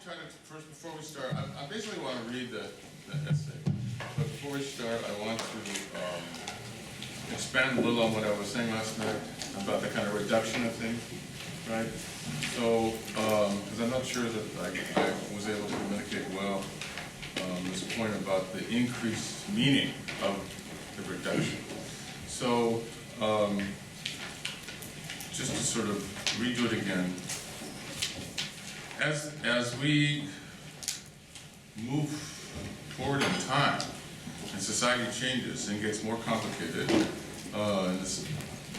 try to, first, before we start, I basically want to read the essay. But before we start, I want to expand a little on what I was saying last night about the kind of reduction of things, right? So, because I'm not sure that I was able to communicate well this point about the increased meaning of the reduction. So, just to sort of redo it again, as we move forward in time and society changes and gets more complicated, and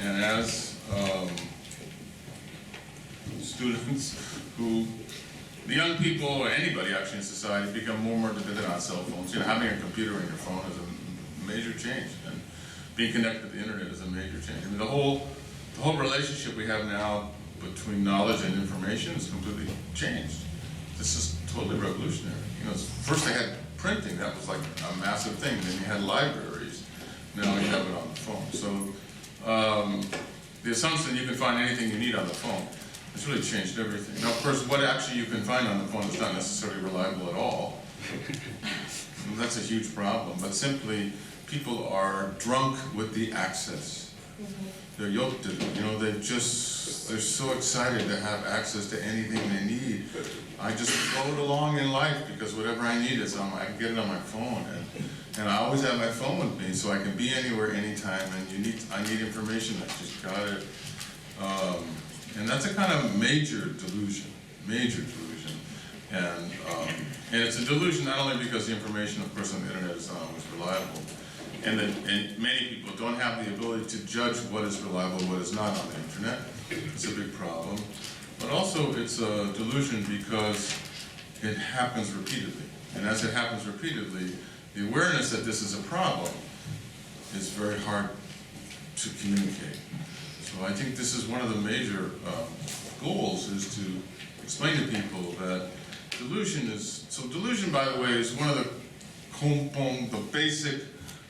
as students the young people or anybody actually in society become more and more dependent on cell phones. Having a computer in your phone is a major change, and being connected to the internet is a major change. I mean, the whole relationship we have now between knowledge and information is completely changed. This is totally revolutionary. First they had printing, that was like a massive thing. Then you had libraries. Now you have it on the phone. So the assumption you can find anything you need on the phone has really changed everything. Now, of course, what actually you can find on the phone is not necessarily reliable at all. That's a huge problem. But simply, people are drunk with the access. They're yoked to it. They're so excited to have access to anything they need. I just float along in life because whatever I need is I can get it on my phone, and I always have my phone with me, so I can be anywhere, anytime. And I need information. I just got it. And that's a kind of major delusion, and it's a delusion not only because the information, of course, on the internet is not always reliable, and many people don't have the ability to judge what is reliable, what is not on the internet. It's a big problem. But also it's a delusion because it happens repeatedly. And as it happens repeatedly, the awareness that this is a problem is very hard to communicate. So I think this is one of the major goals, is to explain to people that delusion, by the way, is one of the basic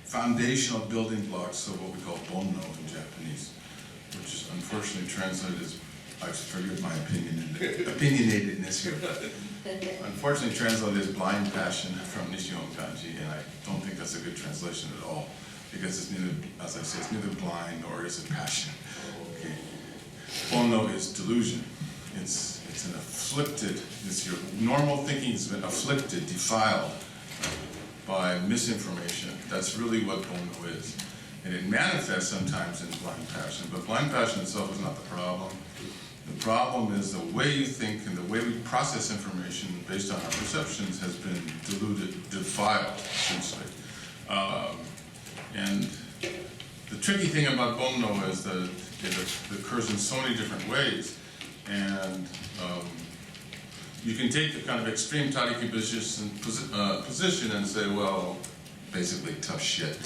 foundational building blocks of what we call bonno in Japanese, which is unfortunately translated as, I forget my opinionatedness here. Unfortunately translated as blind passion from Nishihon kanji, and I don't think that's a good translation at all, because it's neither, as I say, it's neither blind nor is it passion. Okay. Bonno is delusion. It's an afflicted, your normal thinking has been afflicted, defiled by misinformation. That's really what bonno is. And it manifests sometimes in blind passion, but blind passion itself is not the problem. The problem is the way you think and the way we process information based on our perceptions has been diluted, defiled, essentially. And the tricky thing about bonno is that it occurs in so many different ways. And you can take the kind of extreme Tariki position and say, well, basically tough shit.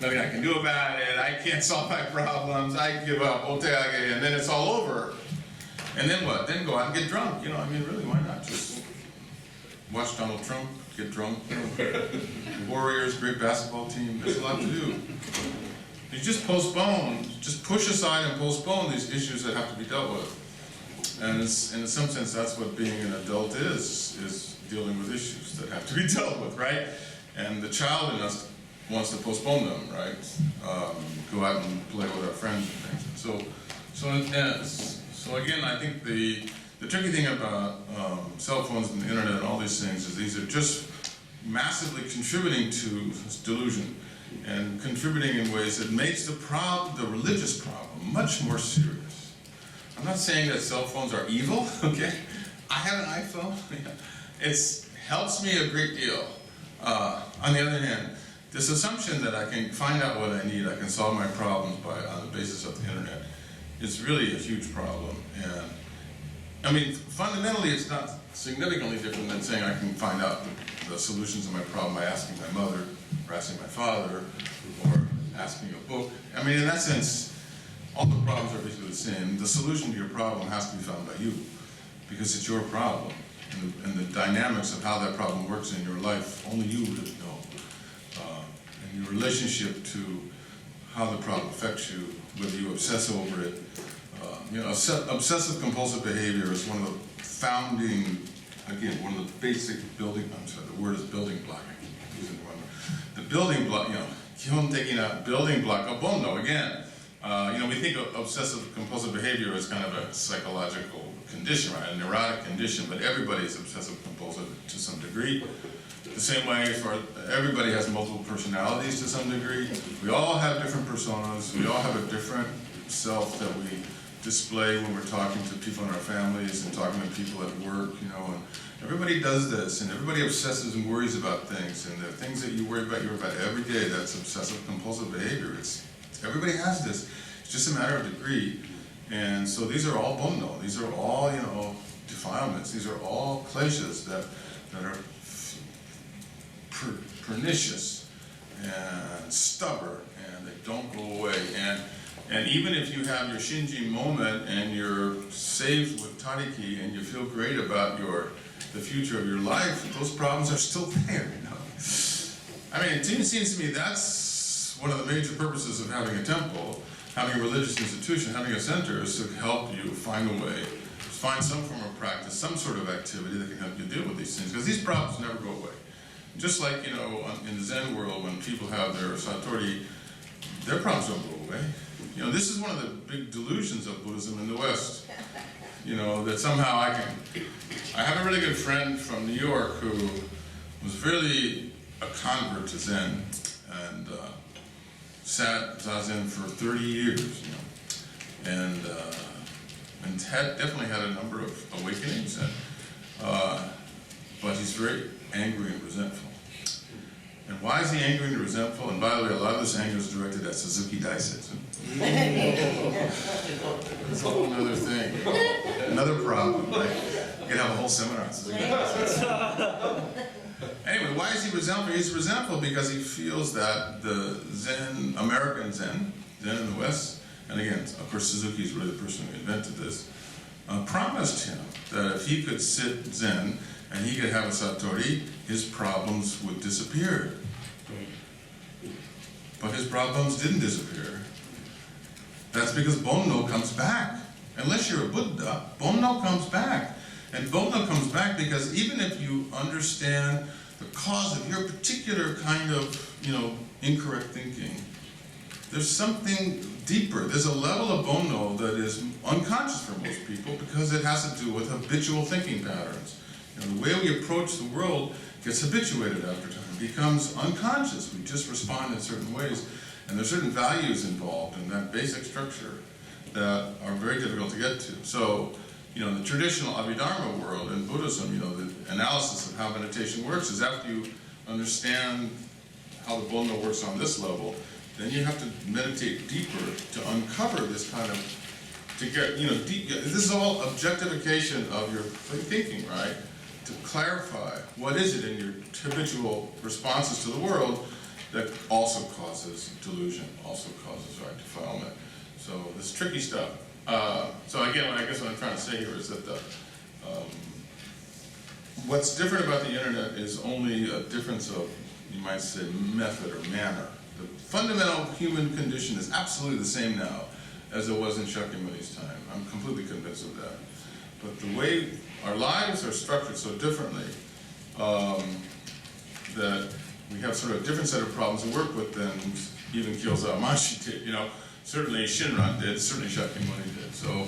Nothing I can do about it, I can't solve my problems, I give up, oteage, and then it's all over. And then what? Then go out and get drunk. Really, why not? Just watch Donald Trump, get drunk. The Warriors, great basketball team, there's a lot to do. You just postpone, just push aside and postpone these issues that have to be dealt with. And in some sense, that's what being an adult is dealing with issues that have to be dealt with, right? And the child in us wants to postpone them, right? Go out and play with our friends and things. So again, I think the tricky thing about cell phones and the internet and all these things is these are just massively contributing to this delusion, and contributing in ways that makes the religious problem much more serious. I'm not saying that cell phones are evil, okay? I have an iPhone. It helps me a great deal. On the other hand, this assumption that I can find out what I need, I can solve my problems on the basis of the internet, is really a huge problem. And fundamentally, it's not significantly different than saying I can find out the solutions of my problem by asking my mother, or asking my father, or asking a book. In that sense, all the problems are basically the same. The solution to your problem has to be found by you, because it's your problem. And the dynamics of how that problem works in your life, only you really know. And your relationship to how the problem affects you, whether you obsess over it. Obsessive compulsive behavior is one of the founding again, one of the basic building, I'm sorry, the word is building block. I keep using the wrong word. The building block,基本的な building block of Bono, again. We think of obsessive compulsive behavior as kind of a psychological condition, right? A neurotic condition, but everybody's obsessive compulsive to some degree. The same way everybody has multiple personalities to some degree. We all have different personas. We all have a different self that we display when we're talking to people in our families and talking to people at work, and everybody does this, and everybody obsesses and worries about things, and the things that you worry about every day. That's obsessive compulsive behavior. Everybody has this. It's just a matter of degree. And so these are all Bono. These are all, defilements. These are all kleshas that are pernicious and stubborn, and they don't go away. And even if you have your Shinji moment and you're saved with Tariki and you feel great about the future of your life, those problems are still there, I mean, it seems to me that's one of the major purposes of having a temple, having a religious institution, having a center, is to help you find a way, find some form of practice, some sort of activity that can help you deal with these things, because these problems never go away. Just like, in the Zen world, when people have their satori, their problems don't go away. This is one of the big delusions of Buddhism in the West. That somehow I have a really good friend from New York who was really a convert to Zen, and sat Zazen for 30 years, and definitely had a number of awakenings, but he's very angry and resentful. And why is he angry and resentful? And by the way, a lot of this anger is directed at Suzuki Daisetsu. It's a whole other thing, another problem, right? You could have a whole seminar on Suzuki Daisetsu. Anyway, why is he resentful? He's resentful because he feels that the Zen, American Zen in the West, and again, of course, Suzuki is really the person who invented this, promised him that if he could sit Zen and he could have a satori, his problems would disappear. But his problems didn't disappear. That's because Bono comes back. Unless you're a Buddha, Bono comes back. And Bono comes back because even if you understand the cause of your particular kind of, incorrect thinking, there's something deeper. There's a level of Bono that is unconscious for most people because it has to do with habitual thinking patterns. The way we approach the world gets habituated after time, becomes unconscious. We just respond in certain ways. And there's certain values involved in that basic structure that are very difficult to get to. So, the traditional Abhidharma world in Buddhism, the analysis of how meditation works is after you understand how the Bono works on this level, then you have to meditate deeper to uncover this kind of, to get, this is all objectification of your thinking, right? To clarify what is it in your habitual responses to the world that also causes delusion, also causes defilement. So this tricky stuff. So again, I guess what I'm trying to say here is that what's different about the internet is only a difference of, you might say, method or manner. The fundamental human condition is absolutely the same now as it was in Shakyamuni's time. I'm completely convinced of that. But the way our lives are structured so differently that we have sort of a different set of problems to work with than even Kyozawa Mashi did. Certainly Shinran did, certainly Shakyamuni did. So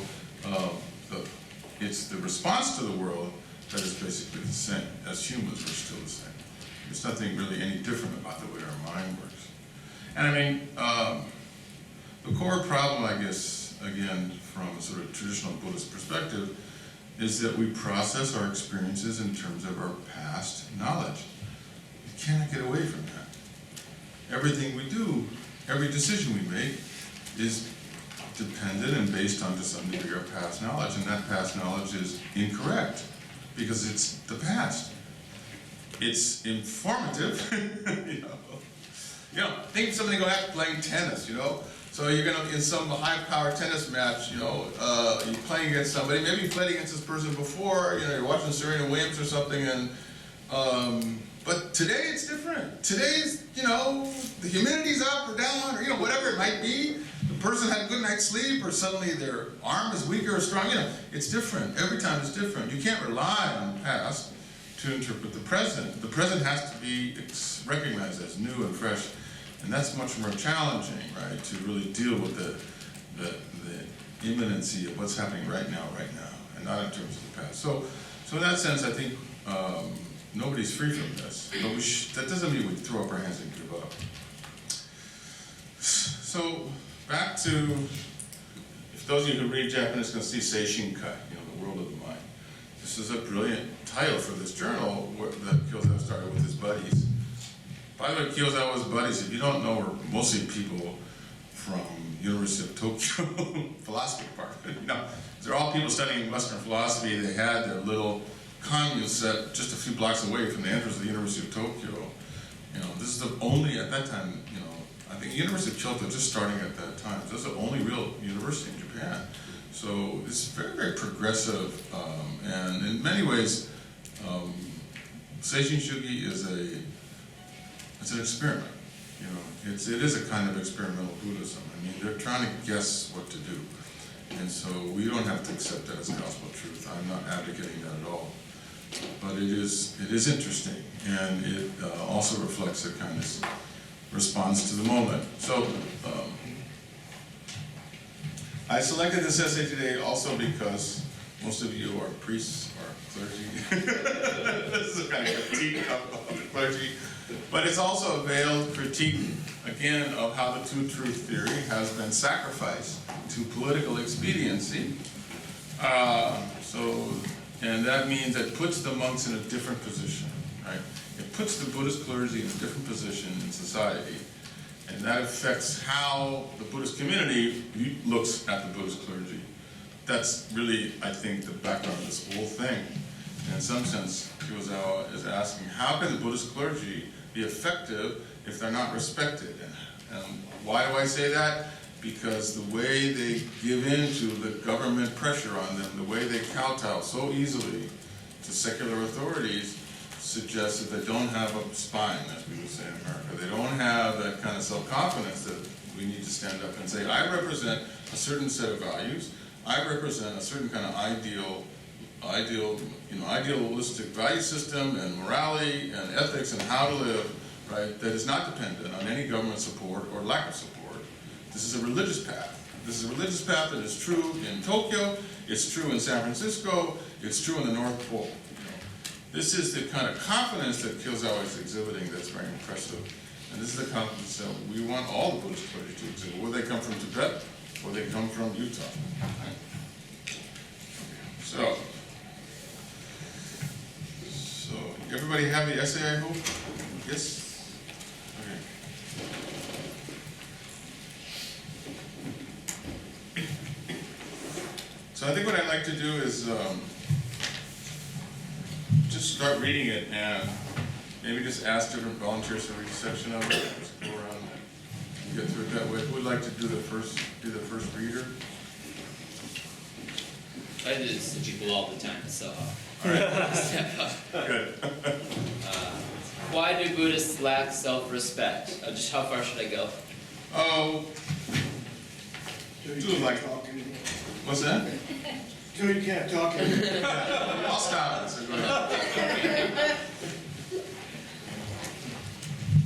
it's the response to the world that is basically the same. As humans, we're still the same. There's nothing really any different about the way our mind works. And I mean, the core problem, I guess, again, from a sort of traditional Buddhist perspective, is that we process our experiences in terms of our past knowledge. You cannot get away from that. Everything we do, every decision we make, is dependent and based on, to some degree, our past knowledge, and that past knowledge is incorrect because it's the past. It's informative, think of something like playing tennis, So you're in some high-powered tennis match, you're playing against somebody. Maybe you played against this person before. You're watching Serena Williams or something, and but today it's different. Today's, the humidity's up or down, or whatever it might be. The person had a good night's sleep, or suddenly their arm is weaker or strong. It's different. Every time it's different. You can't rely on the past. to interpret the present. The present has to be recognized as new and fresh, and that's much more challenging, right? To really deal with the imminency of what's happening right now, and not in terms of the past. So in that sense, I think nobody's free from this, but that doesn't mean we throw up our hands and give up. So back to, if those of you who read Japanese can see Seishinkai, the world of the mind. This is a brilliant title for this journal that Kyozawa started with his buddies. By the way, Kyozawa's buddies, if you don't know, are mostly people from University of Tokyo philosophy department. They're all people studying Western philosophy. They had their little commune set just a few blocks away from the entrance of the University of Tokyo. This is the only, at that time, I think University of Kyoto just starting at that time. This is the only real university in Japan. So it's very, very progressive, and in many ways, Seishin Shugi it's an experiment. It is a kind of experimental Buddhism. I mean, they're trying to guess what to do, and so we don't have to accept that as gospel truth. I'm not advocating that at all, but it is interesting, and it also reflects a kind of response to the moment. So. I selected this essay today also because most of you are priests or clergy. This is a kind of critique of clergy. But it's also a veiled critique, again, of how the two-truth theory has been sacrificed to political expediency. And that means it puts the monks in a different position, right? It puts the Buddhist clergy in a different position in society. And that affects how the Buddhist community looks at the Buddhist clergy. That's really, I think, the background of this whole thing. And in some sense, Kyozawa is asking, how can the Buddhist clergy be effective if they're not respected? And why do I say that? Because the way they give in to the government pressure on them, the way they kowtow so easily to secular authorities, suggests that they don't have a spine, as we would say in America. They don't have that kind of self-confidence that we need to stand up and say, I represent a certain set of values. I represent a certain kind of idealistic value system and morality and ethics and how to live, right, that is not dependent on any government support or lack of support. This is a religious path. This is a religious path that is true in Tokyo, it's true in San Francisco, it's true in the North Pole. This is the kind of confidence that Kyozawa is exhibiting that's very impressive. And this is the confidence that we want all the Buddhist clergy to exhibit, whether they come from Tibet or they come from Utah. Right? So everybody have the essay, I hope? Yes? Okay. So I think what I'd like to do is just start reading it and maybe just ask different volunteers for each section of it. Just go around and get through it that way. Who would like to do the first reader? I do this to people all the time, so all right. step up. Good. Why do Buddhists lack self-respect? Just how far should I go? Oh, do like talking. What's that? So you can't talk anymore. I'll stop it. So go ahead.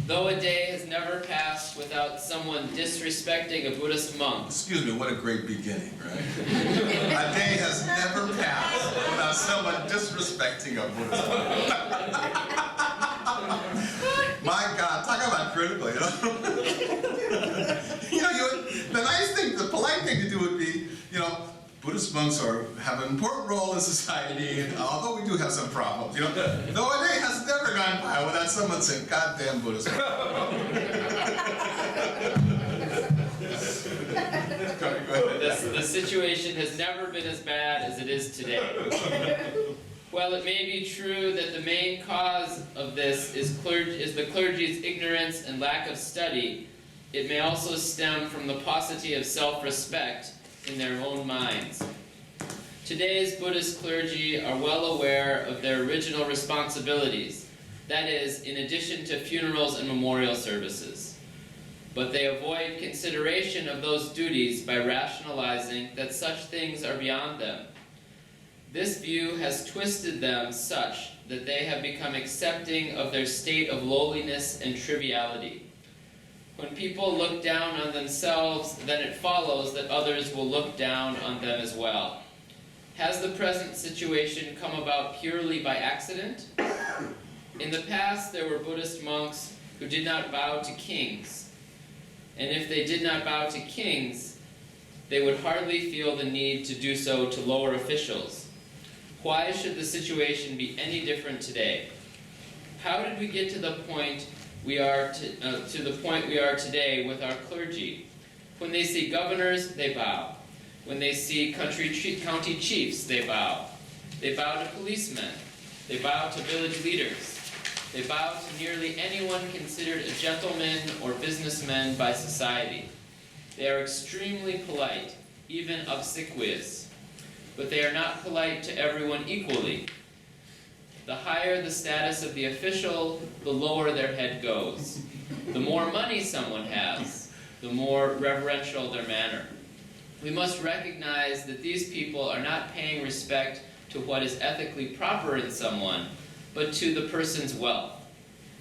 Though a day has never passed without someone disrespecting a Buddhist monk. Excuse me, what a great beginning, right? A day has never passed without someone disrespecting a Buddhist monk. My God, talk about critical, the nice thing, the polite thing to do would be, Buddhist monks have an important role in society, and although we do have some problems, though a day has never gone by without someone saying, "God damn Buddhist monk." The situation has never been as bad as it is today. While it may be true that the main cause of this is the clergy's ignorance and lack of study, it may also stem from the paucity of self-respect in their own minds. Today's Buddhist clergy are well aware of their original responsibilities, that is, in addition to funerals and memorial services. But they avoid consideration of those duties by rationalizing that such things are beyond them. This view has twisted them such that they have become accepting of their state of lowliness and triviality. When people look down on themselves, then it follows that others will look down on them as well. Has the present situation come about purely by accident? In the past, there were Buddhist monks who did not bow to kings. And if they did not bow to kings, they would hardly feel the need to do so to lower officials. Why should the situation be any different today? How did we get to the point we are today with our clergy? When they see governors, they bow. When they see county chiefs, they bow. They bow to policemen. They bow to village leaders. They bow to nearly anyone considered a gentleman or businessman by society. They are extremely polite, even obsequious. But they are not polite to everyone equally. The higher the status of the official, the lower their head goes. The more money someone has, the more reverential their manner. We must recognize that these people are not paying respect to what is ethically proper in someone, but to the person's wealth.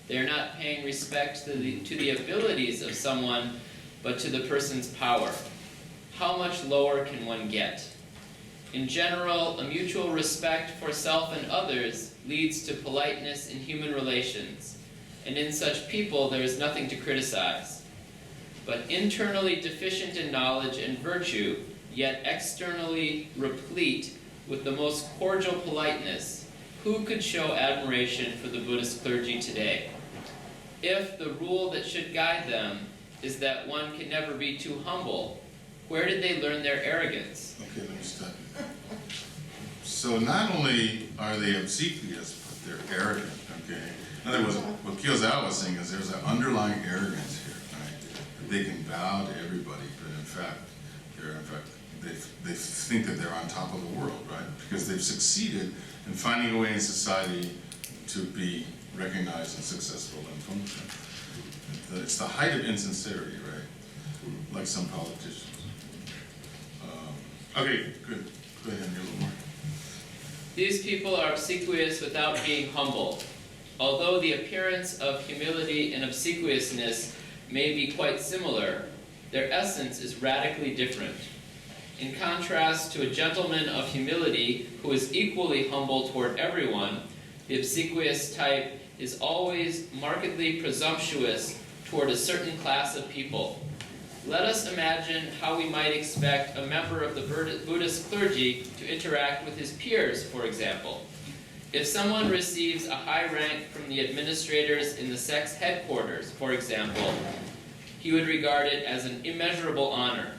They are not paying respect to the abilities of someone, but to the person's power. How much lower can one get? In general, a mutual respect for self and others leads to politeness in human relations, and in such people there is nothing to criticize. But internally deficient in knowledge and virtue, yet externally replete with the most cordial politeness, who could show admiration for the Buddhist clergy today? If the rule that should guide them is that one can never be too humble, where did they learn their arrogance? Okay, let me stop you. So not only are they obsequious, but they're arrogant, okay? In other words, what Kyozawa was saying is there's an underlying arrogance here, right? That they can bow to everybody, but in fact, they think that they're on top of the world, right? Because they've succeeded in finding a way in society to be recognized and successful and functional. It's the height of insincerity, right? Like some politicians. Okay, good. Go ahead, a little more. These people are obsequious without being humble. Although the appearance of humility and obsequiousness may be quite similar, their essence is radically different. In contrast to a gentleman of humility who is equally humble toward everyone, the obsequious type is always markedly presumptuous toward a certain class of people. Let us imagine how we might expect a member of the Buddhist clergy to interact with his peers, for example. If someone receives a high rank from the administrators in the sect's headquarters, for example, he would regard it as an immeasurable honor.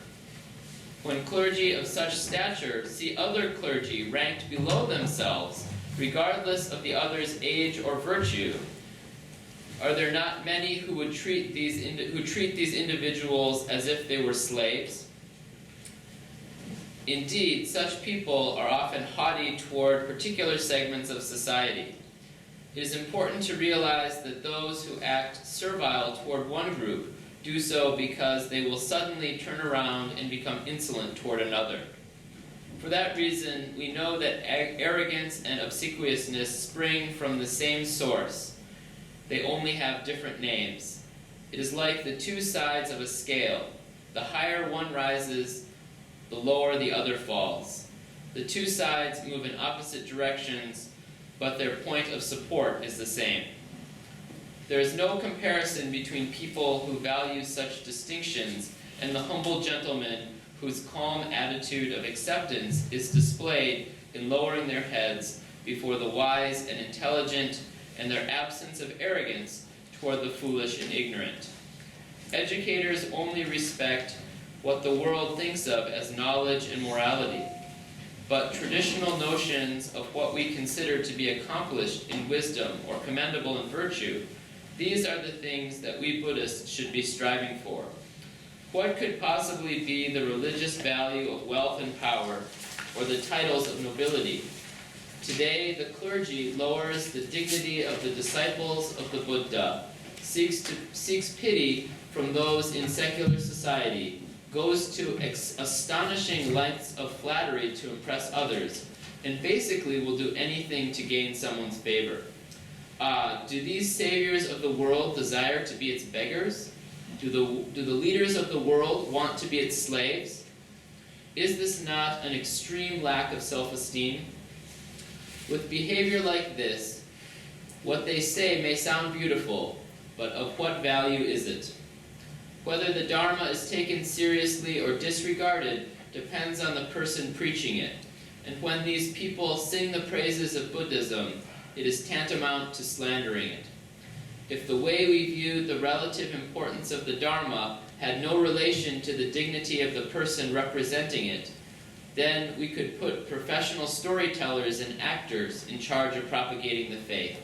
When clergy of such stature see other clergy ranked below themselves, regardless of the other's age or virtue, are there not many who would treat these individuals as if they were slaves? Indeed, such people are often haughty toward particular segments of society. It is important to realize that those who act servile toward one group do so because they will suddenly turn around and become insolent toward another. For that reason, we know that arrogance and obsequiousness spring from the same source. They only have different names. It is like the two sides of a scale. The higher one rises, the lower the other falls. The two sides move in opposite directions, but their point of support is the same. There is no comparison between people who value such distinctions and the humble gentleman whose calm attitude of acceptance is displayed in lowering their heads before the wise and intelligent, and their absence of arrogance toward the foolish and ignorant. Educators only respect what the world thinks of as knowledge and morality, but traditional notions of what we consider to be accomplished in wisdom or commendable in virtue, these are the things that we Buddhists should be striving for. What could possibly be the religious value of wealth and power, or the titles of nobility? Today, the clergy lowers the dignity of the disciples of the Buddha, seeks pity from those in secular society, goes to astonishing lengths of flattery to impress others, and basically will do anything to gain someone's favor. Do these saviors of the world desire to be its beggars? Do the leaders of the world want to be its slaves? Is this not an extreme lack of self-esteem? With behavior like this, what they say may sound beautiful, but of what value is it? Whether the Dharma is taken seriously or disregarded depends on the person preaching it. And when these people sing the praises of Buddhism, it is tantamount to slandering it. If the way we viewed the relative importance of the Dharma had no relation to the dignity of the person representing it, then we could put professional storytellers and actors in charge of propagating the faith.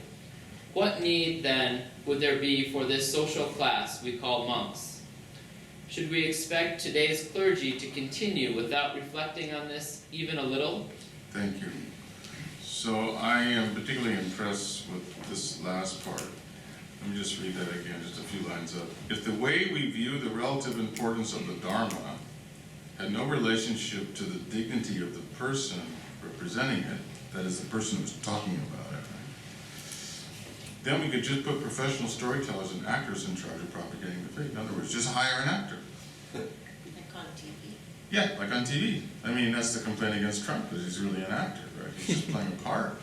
What need, then, would there be for this social class we call monks? Should we expect today's clergy to continue without reflecting on this even a little? Thank you. So I am particularly impressed with this last part. Let me just read that again, just a few lines up. If the way we view the relative importance of the Dharma had no relationship to the dignity of the person representing it, that is, the person who's talking about it, right? Then we could just put professional storytellers and actors in charge of propagating the faith. In other words, just hire an actor. Like on TV. Yeah, like on TV. I mean, that's the complaint against Trump, because he's really an actor, right? He's just playing a part.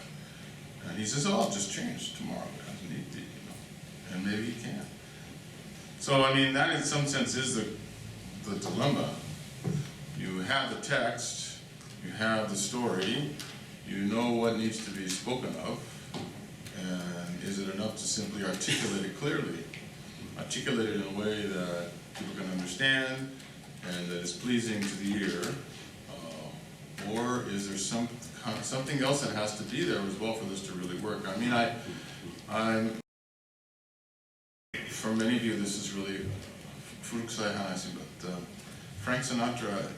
And he says, oh, I'll just change tomorrow as need be, you know. And maybe he can. So, I mean, that in some sense is the dilemma. You have the text, you have the story, you know what needs to be spoken of, and is it enough to simply articulate it clearly? Articulate it in a way that people can understand and that is pleasing to the ear, or is there something else that has to be there as well for this to really work? I mean, for many of you, this is really but Frank Sinatra.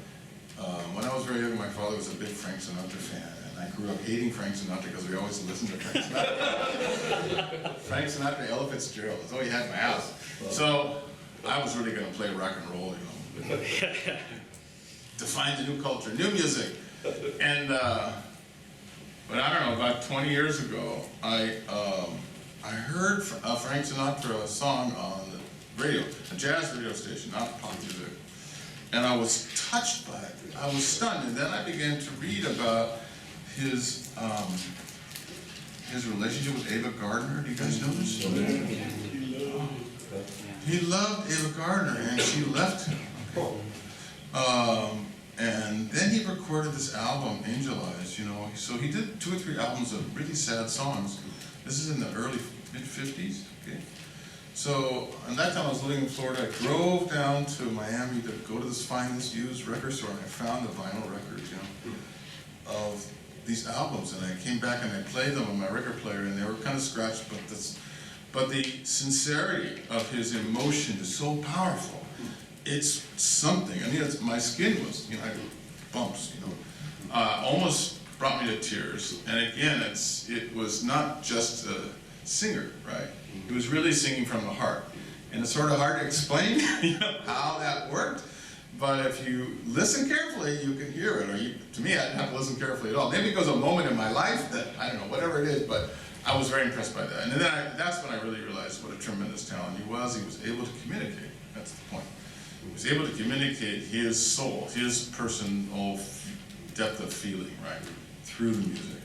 When I was very young, my father was a big Frank Sinatra fan, and I grew up hating Frank Sinatra because we always listened to Frank Sinatra. Frank Sinatra, Ella Fitzgerald, that's all you had in my house. So I was really going to play rock and roll, you know, define the new culture, new music. And but I don't know, about 20 years ago, I heard a Frank Sinatra song on the radio, a jazz radio station, not pop music. And I was touched by it. I was stunned. And then I began to read about his relationship with Ava Gardner. Do you guys know this story? He loved Ava Gardner, and she left him. And then he recorded this album, Angel Eyes, you know. So he did 2 or 3 albums of really sad songs. This is in the early mid-50s, okay? So, at that time I was living in Florida. I drove down to Miami to go to this finest used record store, and I found the vinyl records, you know, of these albums. And I came back and I played them on my record player, and they were kind of scratched, but the sincerity of his emotion is so powerful. It's something. I mean, my skin was, you know, I had bumps, you know, almost brought me to tears. And again, it was not just a singer, right? He was really singing from the heart. And it's sort of hard to explain you know, how that worked. But if you listen carefully, you can hear it. Or to me, I didn't have to listen carefully at all. Maybe it was a moment in my life that, I don't know, whatever it is, but I was very impressed by that. And then that's when I really realized what a tremendous talent he was. He was able to communicate. That's the point. He was able to communicate his soul, his personal depth of feeling, right, through the music.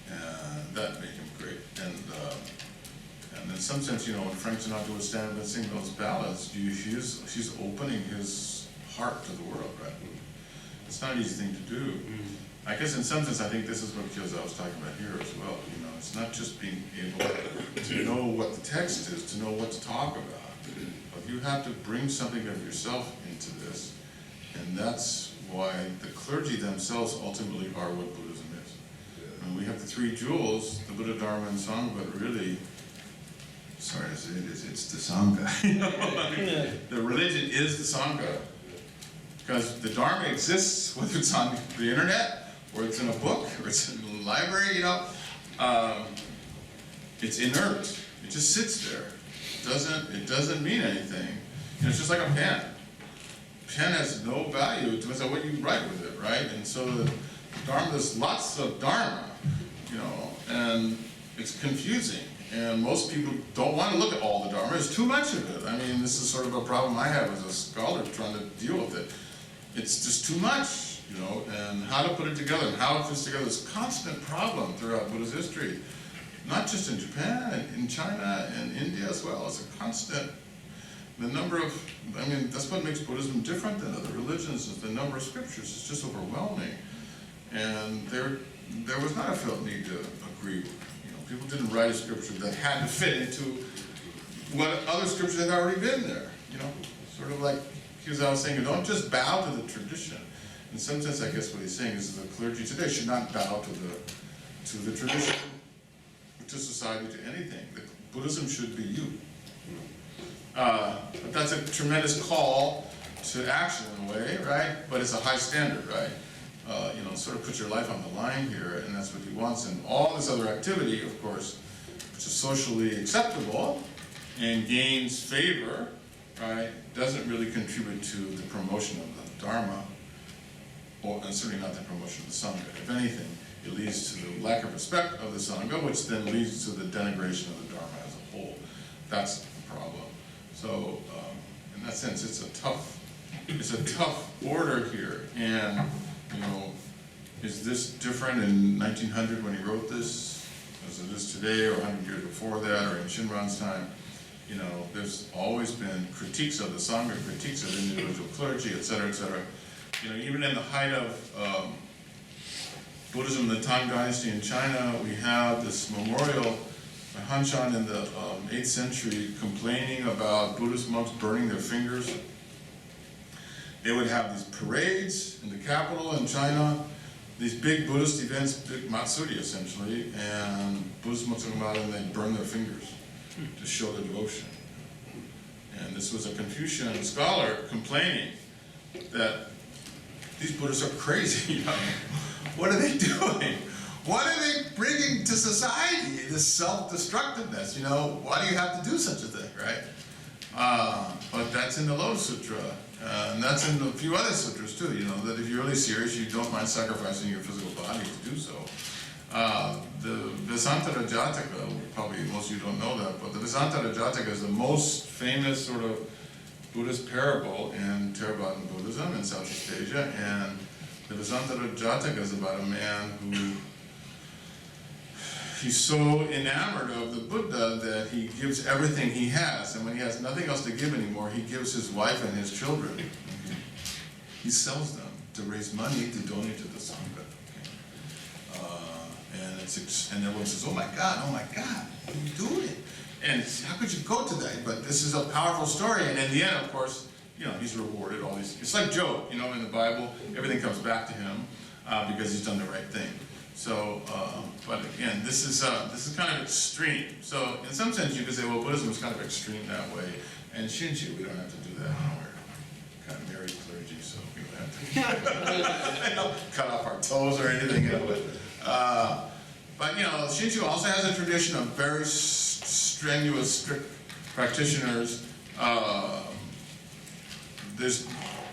And that made him great. And in some sense, you know, when Frank Sinatra was standing and singing those ballads, she's opening his heart to the world, right? It's not an easy thing to do. I guess in some sense, I think this is what Kyoza was talking about here as well. You know, it's not just being able to know what the text is, to know what to talk about, but you have to bring something of yourself into this, and that's why the clergy themselves ultimately are what Buddhism is. And we have the 3 jewels, the Buddha, Dharma, and Sangha, but really, sorry to say it, it's the Sangha. The religion is the Sangha. Because the Dharma exists, whether it's on the internet, or it's in a book, or it's in the library, you know. It's inert. It just sits there. It doesn't mean anything. You know, it's just like a pen. Pen has no value. It depends on what you write with it, right? And so Dharma, there's lots of Dharma, you know, and it's confusing. And most people don't want to look at all the Dharma. There's too much of it. I mean, this is sort of a problem I have as a scholar trying to deal with it. It's just too much, you know, and how to put it together and how it fits together is a constant problem throughout Buddhist history. Not just in Japan, and in China and India as well. It's a constant, the number of, I mean, that's what makes Buddhism different than other religions, is the number of scriptures. It's just overwhelming. And there was not a felt need to agree. You know, people didn't write a scripture that had to fit into what other scriptures had already been there. You know, sort of like I was saying, you don't just bow to the tradition. In some sense, I guess what he's saying is the clergy today should not bow to the tradition, to society, to anything. That Buddhism should be you. But that's a tremendous call to action in a way, right? But it's a high standard, right? You know, sort of put your life on the line here, and that's what he wants. And all this other activity, of course, which is socially acceptable and gains favor, right, doesn't really contribute to the promotion of the Dharma, and certainly not the promotion of the Sangha. If anything, it leads to the lack of respect of the Sangha, which then leads to the denigration of the Dharma as a whole. That's the problem. So, in that sense, it's a tough order here. And, you know, is this different in 1900 when he wrote this, as it is today, or 100 years before that, or in Shinran's time? You know, there's always been critiques of the Sangha, critiques of individual clergy, et cetera, et cetera. You know, even in the height of Buddhism in the Tang Dynasty in China, we have this memorial by Han Shan in the 8th century complaining about Buddhist monks burning their fingers. They would have these parades in the capital in China, these big Buddhist events, big Matsuri essentially, and Buddhist monks would come out and they'd burn their fingers to show their devotion. And this was a Confucian scholar complaining that these Buddhists are crazy, you know? What are they doing? What are they bringing to society? This self-destructiveness, you know? Why do you have to do such a thing, right? But that's in the Lotus Sutra, and that's in a few other sutras too, you know, that if you're really serious, you don't mind sacrificing your physical body to do so. The Vesantara Jataka, probably most of you don't know that, but the Vesantara Jataka is the most famous sort of Buddhist parable in Theravadan Buddhism in Southeast Asia, and the Vesantara Jataka is about a man who he's so enamored of the Buddha that he gives everything he has, and when he has nothing else to give anymore, he gives his wife and his children. Okay? He sells them to raise money to donate to the Sangha. And everyone says, oh my God, what are you doing? And how could you go to that? But this is a powerful story, and in the end, of course, you know, he's rewarded all these. It's like Job, you know, in the Bible, everything comes back to him because he's done the right thing. So, but again, this is kind of extreme. So, in some sense, you could say, well, Buddhism is kind of extreme that way, and Shinchu, we don't have to do that. We're kind of married clergy, so we don't have to cut off our toes or anything. You know, but you know, Shinchu also has a tradition of very strenuous, strict practitioners.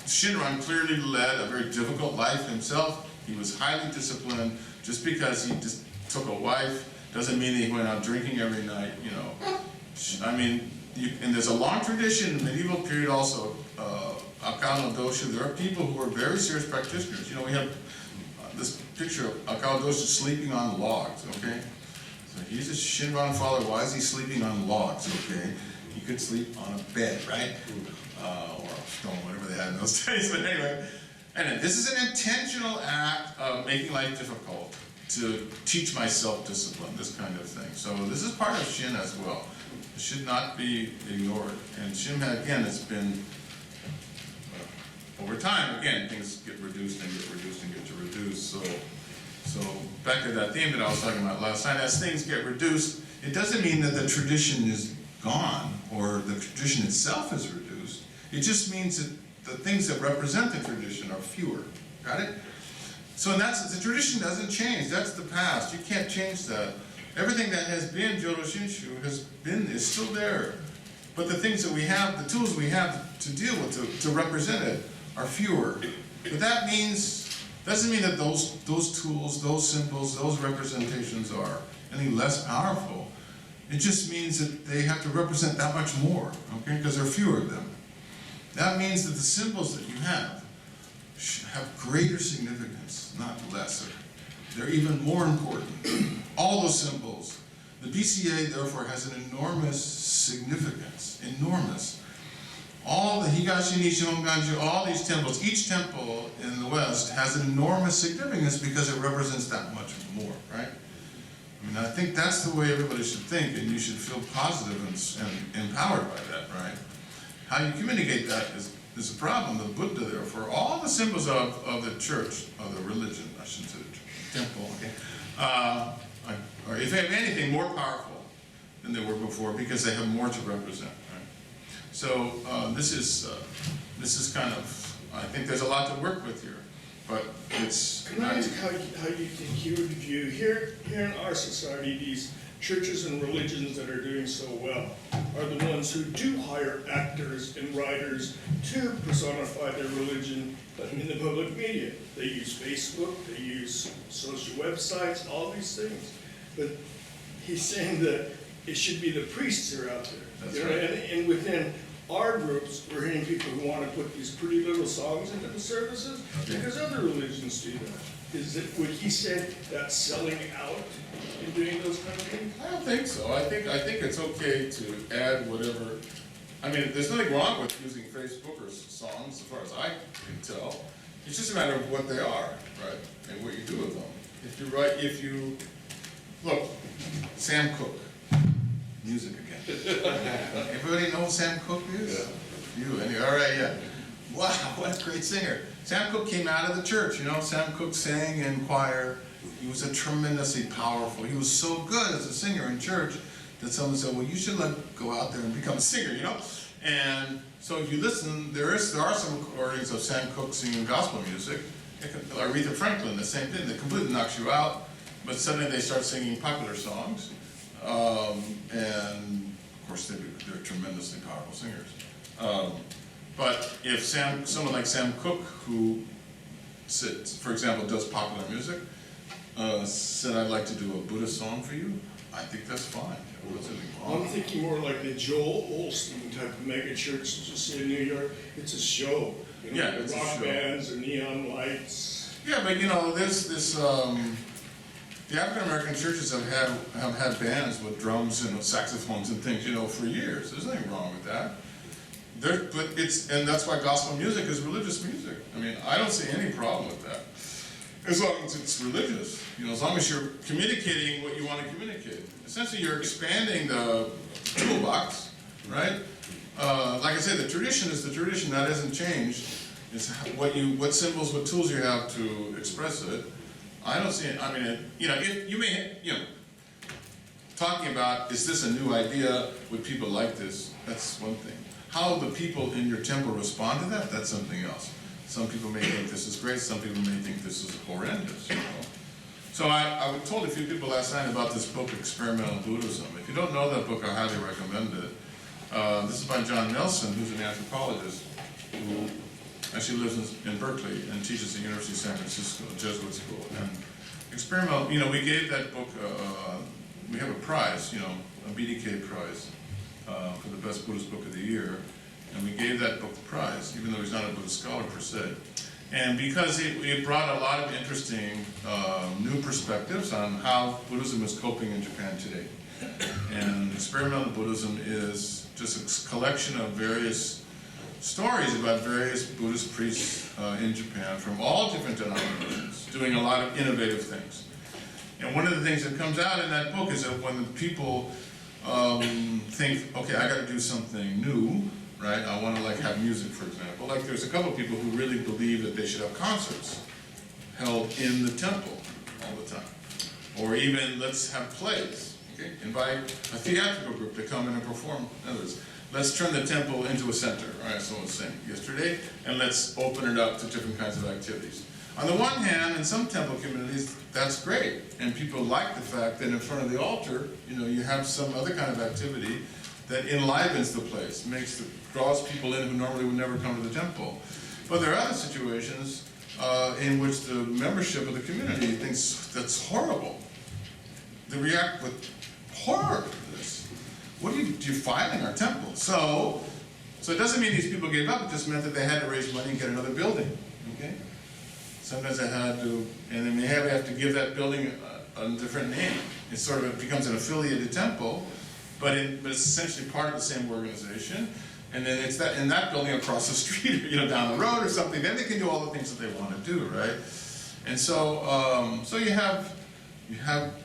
Shinran clearly led a very difficult life himself. He was highly disciplined. Just because he just took a wife doesn't mean that he went out drinking every night, you know. I mean, and there's a long tradition in the medieval period also, Akal no Doshu. There are people who are very serious practitioners. You know, we have this picture of Akal Doshu sleeping on logs, okay? So he's a Shinran follower. Why is he sleeping on logs, okay? He could sleep on a bed, right? Or a stone, whatever they had in those days, but anyway. And this is an intentional act of making life difficult to teach myself discipline, this kind of thing. So this is part of Shin as well. It should not be ignored. And Shin, again, it's been, over time, again, things get reduced and get reduced and get reduced. So back to that theme that I was talking about last night, as things get reduced, it doesn't mean that the tradition is gone or the tradition itself is reduced. It just means that the things that represent the tradition are fewer. Got it? So that's, the tradition doesn't change. That's the past. You can't change that. Everything that has been Jodo Shinshu is still there. But the things that we have, the tools we have to deal with, to represent it, are fewer. But that means Doesn't mean that those tools, those symbols, those representations are any less powerful. It just means that they have to represent that much more, okay? Because there are fewer of them. That means that the symbols that you have greater significance, not lesser. They're even more important. All those symbols. The BCA, therefore, has an enormous significance, enormous. All the Higashi, Nishi, Honganji, all these temples, each temple in the West has an enormous significance because it represents that much more, right? I mean, I think that's the way everybody should think, and you should feel positive and empowered by that, right? How you communicate that is a problem. The Buddha, therefore, all the symbols of the church, of the religion, I shouldn't say the temple, okay, are, if they have anything, more powerful than they were before because they have more to represent, right? So this is kind of, I think there's a lot to work with here, but it's. Can I ask how you think you would view here in our society these churches and religions that are doing so well are the ones who do hire actors and writers to personify their religion in the public media. They use Facebook, they use social websites, all these things. But he's saying that it should be the priests who are out there. That's You know, right. and within our groups, we're hearing people who want to put these pretty little songs into the services Okay. because other religions do that. Is it, would he say that's selling out in doing those kind of things? I don't think so. I think it's okay to add whatever. I mean, there's nothing wrong with using Facebook or songs, as far as I can tell. It's just a matter of what they are, right, and what you do with them. If you look, Sam Cooke, music again. Everybody know who Sam Cooke is? Yeah. You, anyway, all right, yeah. Wow, what a great singer. Sam Cooke came out of the church, you know. Sam Cooke sang in choir. He was a tremendously powerful. He was so good as a singer in church that someone said, well, you should go out there and become a singer, you know. And so if you listen, there are some recordings of Sam Cooke singing gospel music. Aretha Franklin, the same thing. That completely knocks you out. But suddenly they start singing popular songs. And of course, they're tremendously powerful singers. But if someone like Sam Cooke, who, for example, does popular music, said, I'd like to do a Buddhist song for you, I think that's fine. What's anything wrong? I'm thinking more like the Joel Osteen type of mega church just in New York. It's a show. You know, Yeah, the it's a rock show. bands and neon lights. Yeah, but you know, there's this. The African American churches have had bands with drums and saxophones and things, you know, for years. There's nothing wrong with that. And that's why gospel music is religious music. I mean, I don't see any problem with that, as long as it's religious. You know, as long as you're communicating what you want to communicate. Essentially, you're expanding the toolbox, right? Like I said, the tradition is the tradition. That hasn't changed. It's what symbols, what tools you have to express it. I don't see it. I mean, you know, if you may, you know, talking about, is this a new idea? Would people like this? That's one thing. How the people in your temple respond to that, that's something else. Some people may think this is great, some people may think this is horrendous, you know. So I told a few people last night about this book, Experimental Buddhism. If you don't know that book, I highly recommend it. This is by John Nelson, who's an anthropologist, who actually lives in Berkeley and teaches at the University of San Francisco, a Jesuit school. And experimental, you know, we gave that book, we have a prize, you know, a BDK prize for the best Buddhist book of the year. And we gave that book the prize, even though he's not a Buddhist scholar per se. And because it brought a lot of interesting new perspectives on how Buddhism is coping in Japan today. And experimental Buddhism is just a collection of various stories about various Buddhist priests in Japan from all different denominations, doing a lot of innovative things. And one of the things that comes out in that book is that when the people think, okay, I got to do something new, right? I want to have music, for example. Like there's a couple of people who really believe that they should have concerts held in the temple all the time. Or even let's have plays, okay? Invite a theatrical group to come in and perform. In other words, let's turn the temple into a center, right? Someone was saying yesterday, and let's open it up to different kinds of activities. On the one hand, in some temple communities, that's great. And people like the fact that in front of the altar, you know, you have some other kind of activity that enlivens the place, draws people in who normally would never come to the temple. But there are other situations in which the membership of the community thinks that's horrible. They react with horror to this. What are you defiling our temple? So it doesn't mean these people gave up, it just meant that they had to raise money and get another building, okay? Sometimes they had to, and they may have to give that building a different name. It sort of becomes an affiliated temple, but it's essentially part of the same organization. And then it's that in that building across the street, or, you know, down the road or something. Then they can do all the things that they want to do, right? And so, so you have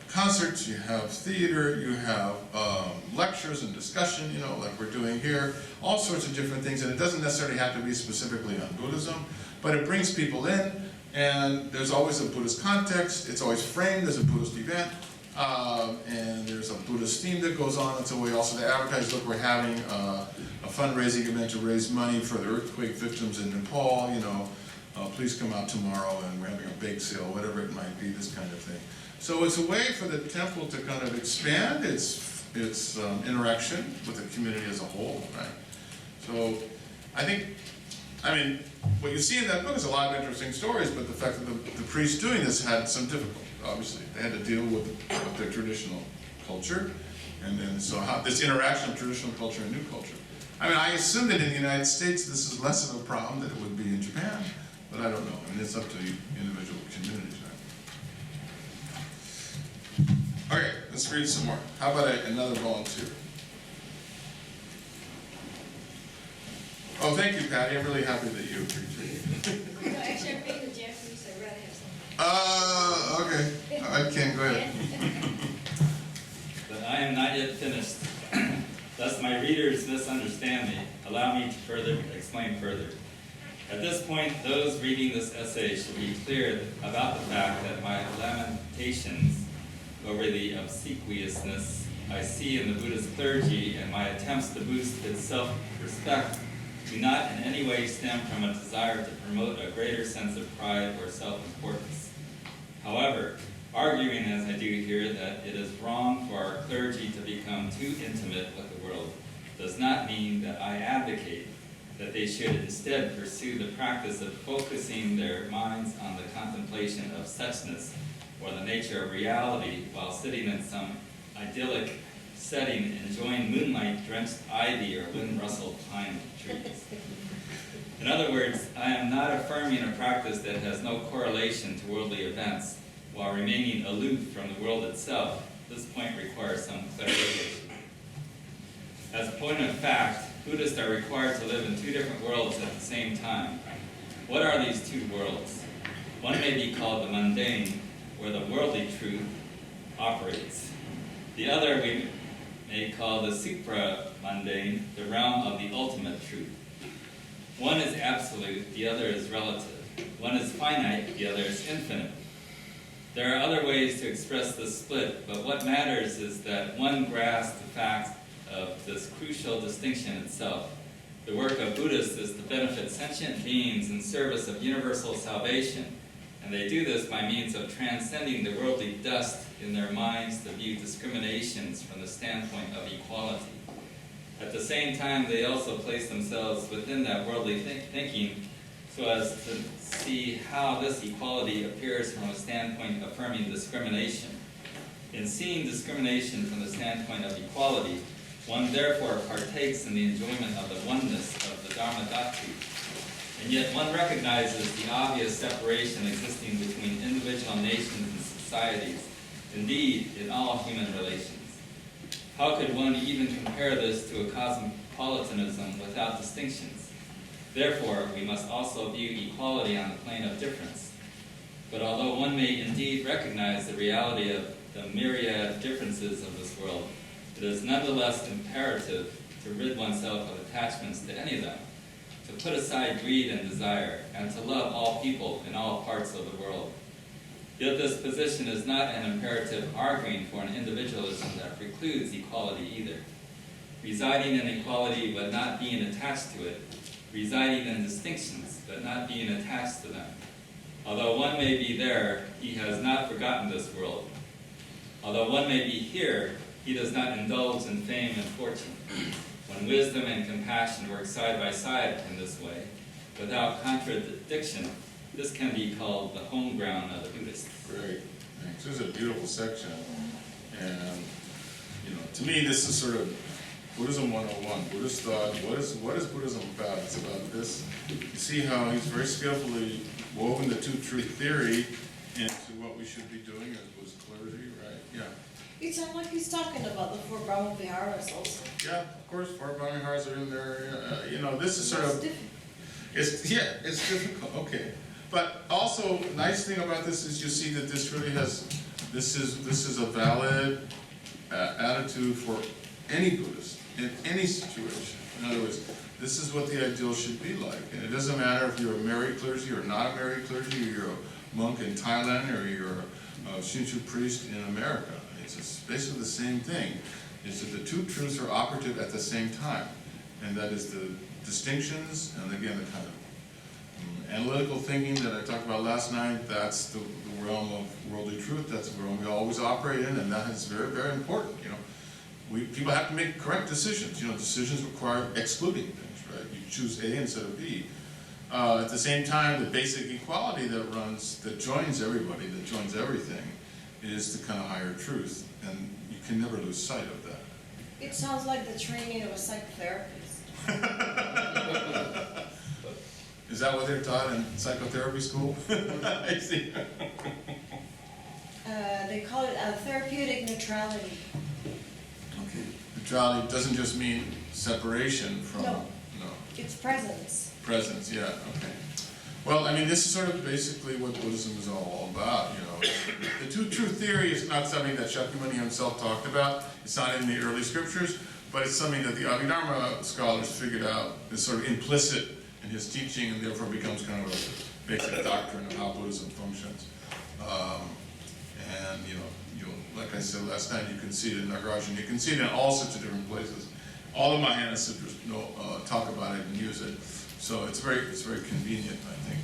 concerts, you have theater, you have lectures and discussion, you know, like we're doing here, all sorts of different things. And it doesn't necessarily have to be specifically on Buddhism, but it brings people in. And there's always a Buddhist context. It's always framed as a Buddhist event. And there's a Buddhist theme that goes on. It's a way also to advertise, look, we're having a fundraising event to raise money for the earthquake victims in Nepal, you know, please come out tomorrow and we're having a bake sale, whatever it might be, this kind of thing. So it's a way for the temple to kind of expand its interaction with the community as a whole, right? So I think, I mean, what you see in that book is a lot of interesting stories, but the fact that the priests doing this had some difficulty, obviously. They had to deal with their traditional culture, and then so how this interaction of traditional culture and new culture. I mean, I assume that in the United States this is less of a problem than it would be in Japan, but I don't know. I mean, it's up to individual communities, right? Okay, let's read some more. How about another volunteer? Oh, thank you, Patty. I'm really happy that you agreed to it. No, actually, I'm reading the Japanese, I'd rather have something. Okay. All right, Ken, go ahead. But I am not yet finished. Lest my readers misunderstand me, allow me to explain further. At this point, those reading this essay should be clear about the fact that my lamentations over the obsequiousness I see in the Buddhist clergy and my attempts to boost its self-respect do not in any way stem from a desire to promote a greater sense of pride or self-importance. However, arguing as I do here that it is wrong for our clergy to become too intimate with the world does not mean that I advocate that they should instead pursue the practice of focusing their minds on the contemplation of suchness or the nature of reality while sitting in some idyllic setting enjoying moonlight-drenched ivy or wind-rustled pine trees. In other words, I am not affirming a practice that has no correlation to worldly events while remaining aloof from the world itself. This point requires some clarification. As a point of fact, Buddhists are required to live in two different worlds at the same time. What are these two worlds? One may be called the mundane, where the worldly truth operates. The other we may call the supra-mundane, the realm of the ultimate truth. One is absolute, the other is relative. One is finite, the other is infinite. There are other ways to express this split, but what matters is that one grasps the fact of this crucial distinction itself. The work of Buddhists is to benefit sentient beings in service of universal salvation, and they do this by means of transcending the worldly dust in their minds to view discriminations from the standpoint of equality. At the same time, they also place themselves within that worldly thinking so as to see how this equality appears from a standpoint affirming discrimination. In seeing discrimination from the standpoint of equality, one therefore partakes in the enjoyment of the oneness of the Dharmadhatu. And yet one recognizes the obvious separation existing between individual nations and societies, indeed in all human relations. How could one even compare this to a cosmopolitanism without distinctions? Therefore, we must also view equality on the plane of difference. But although one may indeed recognize the reality of the myriad differences of this world, it is nonetheless imperative to rid oneself of attachments to any of them, to put aside greed and desire, and to love all people in all parts of the world. Yet this position is not an imperative arguing for an individualism that precludes equality either. Residing in equality but not being attached to it, residing in distinctions but not being attached to them. Although one may be there, he has not forgotten this world. Although one may be here, he does not indulge in fame and fortune. When wisdom and compassion work side by side in this way, without contradiction, This can be called the home ground of the Buddhists. Great, thanks. This is a beautiful section, and, you know, to me, this is sort of Buddhism 101, Buddhist thought. What is Buddhism about? It's about this. You see how he's very skillfully woven the two-truth theory into what we should be doing as Buddhist clergy, right? Yeah. It sounds like he's talking about the four Brahma Viharas also. Yeah, of course, four Brahma Viharas are in there. You know, this is sort of, it's difficult, okay. But also, nice thing about this is you see that this really has, this is a valid attitude for any Buddhist in any situation. In other words, this is what the ideal should be like. And it doesn't matter if you're a married clergy or not a married clergy, or you're a monk in Thailand, or you're a Shinto priest in America. It's basically the same thing. Is that the two truths are operative at the same time. And that is the distinctions, and again, the kind of analytical thinking that I talked about last night. That's the realm of worldly truth. That's the realm we always operate in, and that is very, very important. You know, people have to make correct decisions. You know, decisions require excluding things, right? You choose A instead of B. At the same time, the basic equality that joins everybody, that joins everything, is the kind of higher truth, and you can never lose sight of that. It sounds like the training of a psychotherapist. Is that what they're taught in psychotherapy school? I see. They call it a therapeutic neutrality. Okay. Neutrality doesn't just mean separation from. No. It's presence. Presence, yeah, okay. Well, I mean, this is sort of basically what Buddhism is all about, you know. The two-truth theory is not something that Shakyamuni himself talked about. It's not in the early scriptures, but it's something that the Abhidharma scholars figured out is sort of implicit in his teaching, and therefore becomes kind of a basic doctrine of how Buddhism functions. And you know, like I said last night, you can see it in Nagarajan. You can see it in all sorts of different places. All the Mahayana sutras talk about it and use it. So it's very convenient, I think,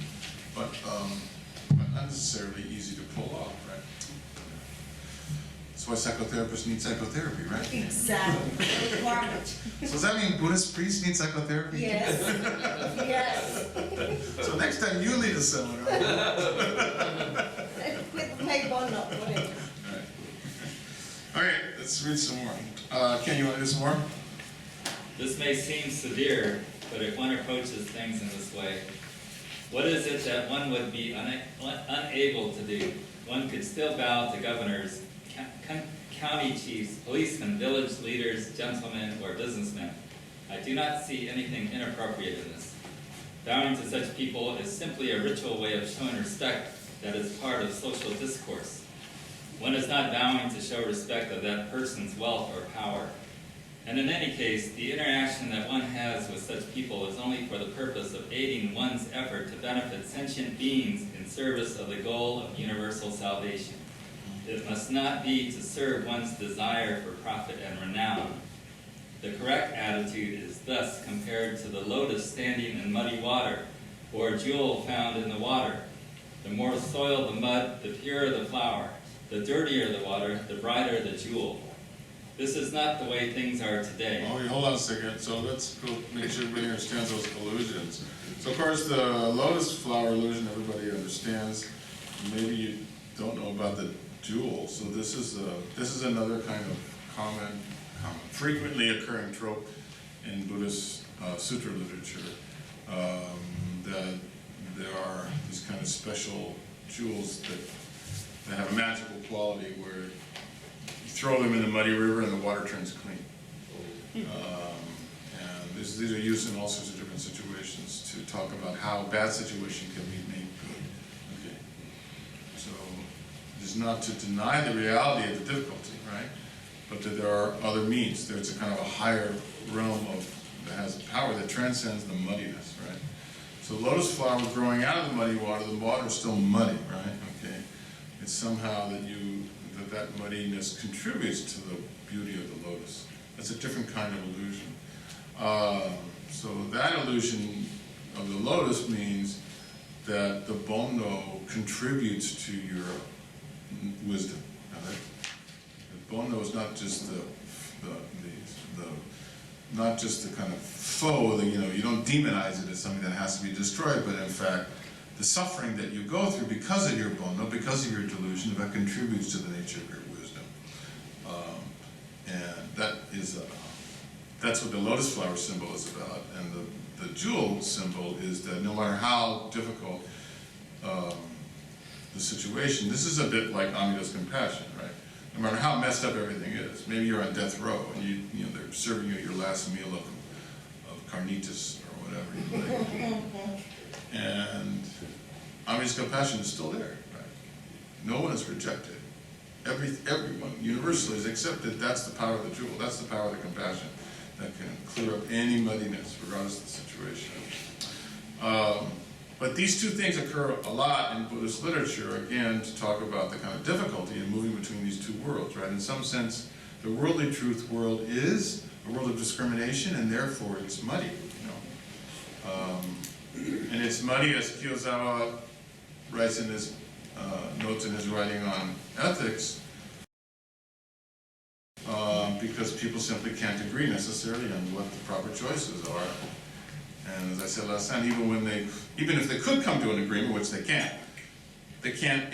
but not necessarily easy to pull off, right? That's why psychotherapists need psychotherapy, right? Exactly. Requirement. So does that mean Buddhist priests need psychotherapy? Yes. Yes. So next time you lead a seminar. With my bond up, whatever. Right. Okay, let's read some more. Ken, you want to do some more? This may seem severe, but if one approaches things in this way, what is it that one would be unable to do? One could still bow to governors, county chiefs, policemen, village leaders, gentlemen, or businessmen. I do not see anything inappropriate in this. Bowing to such people is simply a ritual way of showing respect that is part of social discourse. One is not bowing to show respect of that person's wealth or power. And in any case, the interaction that one has with such people is only for the purpose of aiding one's effort to benefit sentient beings in service of the goal of universal salvation. It must not be to serve one's desire for profit and renown. The correct attitude is thus compared to the lotus standing in muddy water, or a jewel found in the water. The more soiled the mud, the purer the flower. The dirtier the water, the brighter the jewel. This is not the way things are today. Oh, wait, hold on a second. So let's go make sure everybody understands those illusions. So of course the lotus flower illusion everybody understands. Maybe you don't know about the jewel. So this is another kind of common, frequently occurring trope in Buddhist sutra literature. That there are these kind of special jewels that have a magical quality where you throw them in the muddy river and the water turns clean. And these are used in all sorts of different situations to talk about how a bad situation can be made good. Okay. So it's not to deny the reality of the difficulty, right? But that there are other means. There's a kind of a higher realm that has power that transcends the muddiness, right? So lotus flower growing out of the muddy water, the water is still muddy, right? Okay. It's somehow that muddiness contributes to the beauty of the lotus. That's a different kind of illusion. So that illusion of the lotus means that the Bono contributes to your wisdom. Right? The Bono is not just not just the kind of foe that you don't demonize it as something that has to be destroyed, but in fact the suffering that you go through because of your bonno, because of your delusion, that contributes to the nature of your wisdom. And that's what the lotus flower symbol is about. And the jewel symbol is that no matter how difficult the situation, this is a bit like Amida's compassion, right? No matter how messed up everything is, maybe you're on death row and you know they're serving you your last meal of carnitas or whatever you like. And Amida's compassion is still there, right? No one is rejected. Everyone universally is accepted. That's the power of the jewel. That's the power of the compassion that can clear up any muddiness, regardless of the situation. But these two things occur a lot in Buddhist literature, again, to talk about the kind of difficulty in moving between these two worlds, right? In some sense, the worldly truth world is a world of discrimination, and therefore it's muddy, you know. And it's muddy, as Kiyosawa writes in his notes in his writing on ethics, because people simply can't agree necessarily on what the proper choices are. And as I said last time, even if they could come to an agreement, which they can't